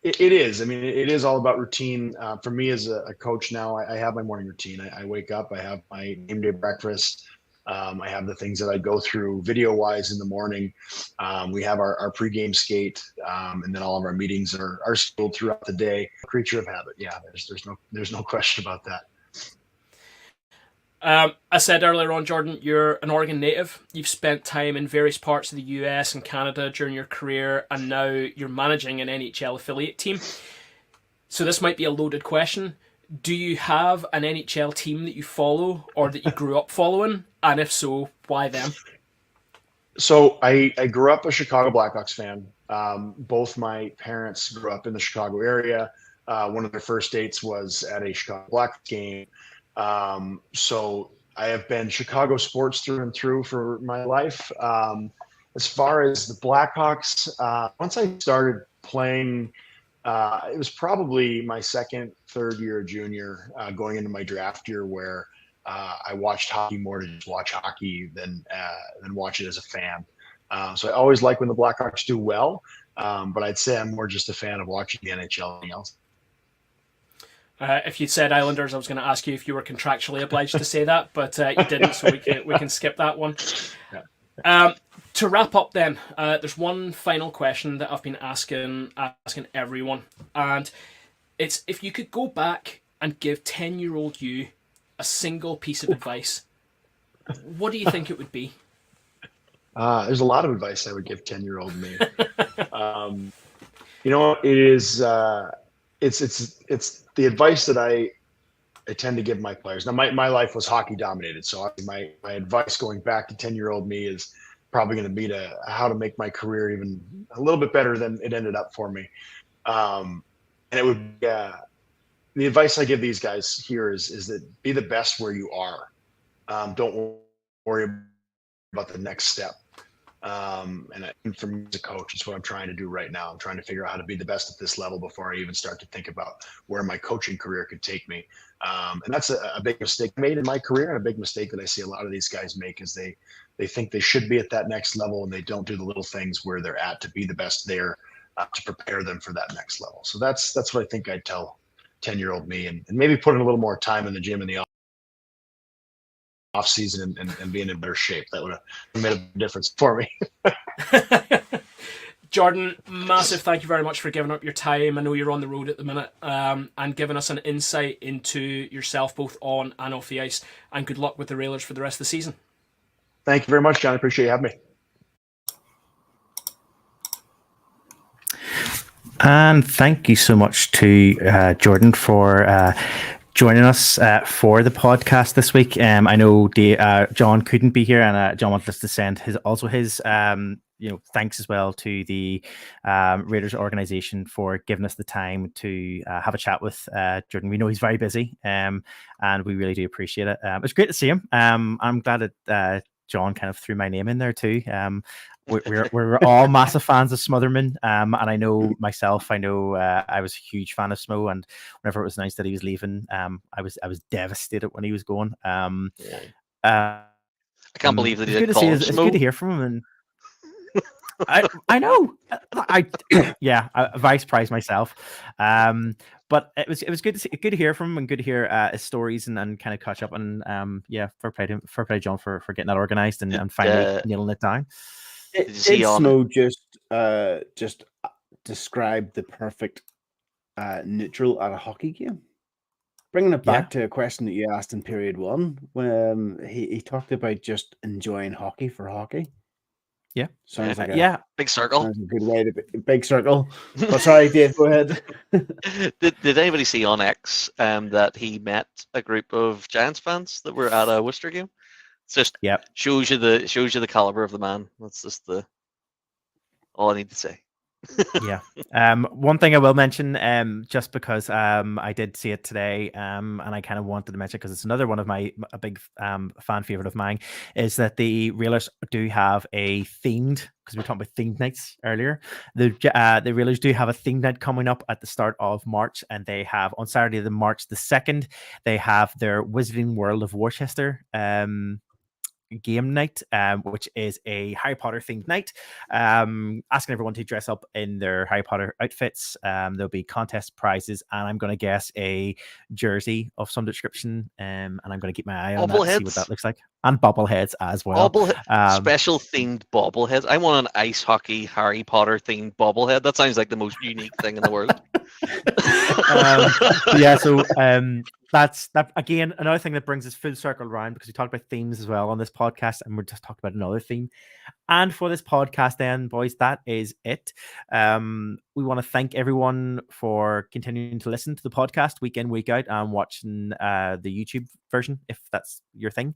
[SPEAKER 5] is. I mean, it is all about routine. For me as a coach now, I have my morning routine. I wake up, I have my game day breakfast. I have the things that I go through video-wise in the morning. We have our pregame skate, and then all of our meetings are scheduled throughout the day. Creature of habit. Yeah, there's no question about that.
[SPEAKER 4] I said earlier on, Jordan, you're an Oregon native. You've spent time in various parts of the US and Canada during your career, and now you're managing an NHL affiliate team. So this might be a loaded question. Do you have an NHL team that you follow or that you grew up following? And if so, why them?
[SPEAKER 5] So I grew up a Chicago Blackhawks fan. Both my parents grew up in the Chicago area. One of their first dates was at a Chicago Blackhawks game. So I have been Chicago sports through and through for my life. As far as the Blackhawks, once I started playing, it was probably my third year junior, going into my draft year, where I watched hockey more to just watch hockey than watch it as a fan. So I always like when the Blackhawks do well, but I'd say I'm more just a fan of watching the NHL than else.
[SPEAKER 4] If you'd said Islanders, I was going to ask you if you were contractually obliged to say that, but you didn't, so we can skip that one. Yeah. To wrap up then, there's one final question that I've been asking everyone, and it's if you could go back and give 10-year-old you a single piece of advice, what do you think it would be?
[SPEAKER 5] There's a lot of advice I would give 10-year-old me. You know, it is it's the advice that I tend to give my players. Now, my life was hockey dominated, so my advice going back to 10-year-old me is probably going to be how to make my career even a little bit better than it ended up for me. And it would be, the advice I give these guys here is that be the best where you are. Don't worry about the next step. And for me as a coach, it's what I'm trying to do right now. I'm trying to figure out how to be the best at this level before I even start to think about where my coaching career could take me. And that's a big mistake made in my career, and a big mistake that I see a lot of these guys make is they think they should be at that next level, and they don't do the little things where they're at to be the best there to prepare them for that next level. So that's what I think I'd tell 10-year-old me, and maybe put in a little more time in the gym in the off season and be in better shape. That would have made a difference for me.
[SPEAKER 4] Jordan, massive thank you very much for giving up your time. I know you're on the road at the minute, and giving us an insight into yourself both on and off the ice. And good luck with the Railers for the rest of the season.
[SPEAKER 5] Thank you very much, John. I appreciate you having me.
[SPEAKER 1] And thank you so much to Jordan for joining us for the podcast this week. I know John couldn't be here, and John wanted us to send his thanks as well to the Raiders organization for giving us the time to have a chat with Jordan. We know he's very busy, and we really do appreciate it. It's great to see him. I'm glad that John kind of threw my name in there too. We're all massive fans of Smotherman, and I know myself. I know I was a huge fan of Smo, and whenever it was announced that he was leaving, I was devastated when he was going.
[SPEAKER 2] I can't believe that he did
[SPEAKER 1] call him
[SPEAKER 2] Smo.
[SPEAKER 1] It's good to hear from him, and I know I very surprised myself. But it was good to hear from him, and good to hear his stories and kind of catch up. And fair play to John for getting that organized and finally nailing it down.
[SPEAKER 3] Did Snow just describe the perfect neutral at a hockey game? Bringing it back to a question that you asked in period one, when he talked about just enjoying hockey for hockey.
[SPEAKER 1] Yeah,
[SPEAKER 3] sounds like
[SPEAKER 2] big circle.
[SPEAKER 3] Sounds a good way to big circle. Oh, sorry, Dave, go ahead.
[SPEAKER 2] Did anybody see on X that he met a group of Giants fans that were at a Worcester game? It's just shows you the caliber of the man. That's just all I need to say.
[SPEAKER 1] One thing I will mention, just because I did see it today, and I kind of wanted to mention because it's another one of a big fan favorite of mine, is that the Railers do have a themed, because we were talking about themed nights earlier. The Railers do have a themed night coming up at the start of March, and they have on Saturday, March the 2nd, they have their Wizarding World of Worcester game night, which is a Harry Potter themed night, asking everyone to dress up in their Harry Potter outfits. There'll be contest prizes, and I'm going to guess a jersey of some description, and I'm going to keep my eye on that to see what that looks like, and bobbleheads as well.
[SPEAKER 2] Special themed bobbleheads. I want an ice hockey Harry Potter themed bobblehead. That sounds like the most unique thing in the world.
[SPEAKER 1] That's again another thing that brings us full circle around, because we talked about themes as well on this podcast, and we're just talking about another theme. And for this podcast, then, boys, that is it. We want to thank everyone for continuing to listen to the podcast week in, week out, and watching the YouTube version, if that's your thing.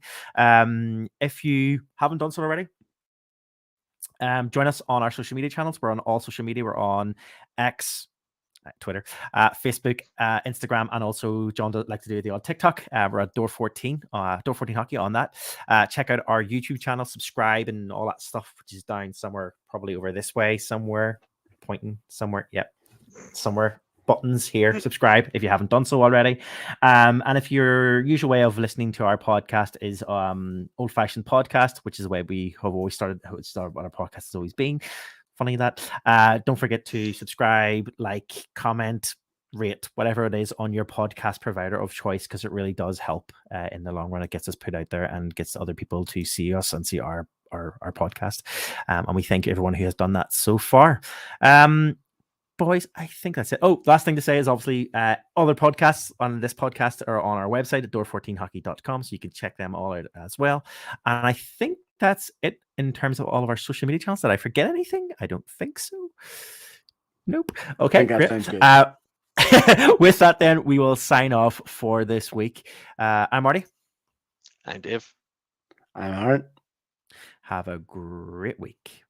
[SPEAKER 1] If you haven't done so already, join us on our social media channels. We're on all social media. We're on X, Twitter, Facebook, Instagram, and also John does like to do the odd TikTok. We're at Door 14 Hockey on that. Check out our YouTube channel, subscribe, and all that stuff, which is down somewhere, probably over this way, somewhere, pointing somewhere. Yep, somewhere. Buttons here. Subscribe if you haven't done so already. And if your usual way of listening to our podcast is Old Fashioned Podcast, which is the way we have always started, how it started, what our podcast has always been. Funny that. Don't forget to subscribe, like, comment, rate, whatever it is on your podcast provider of choice, because it really does help in the long run. It gets us put out there and gets other people to see us and see our podcast. And we thank everyone who has done that so far. Boys, I think that's it. Oh, last thing to say is obviously other podcasts on this podcast are on our website at door14hockey.com, so you can check them all out as well. And I think that's it in terms of all of our social media channels. Did I forget anything? I don't think so. Nope. Okay, great. With that, then, we will sign off for this week. I'm Marty.
[SPEAKER 2] I'm Dave.
[SPEAKER 3] I'm Aaron.
[SPEAKER 1] Have a great week.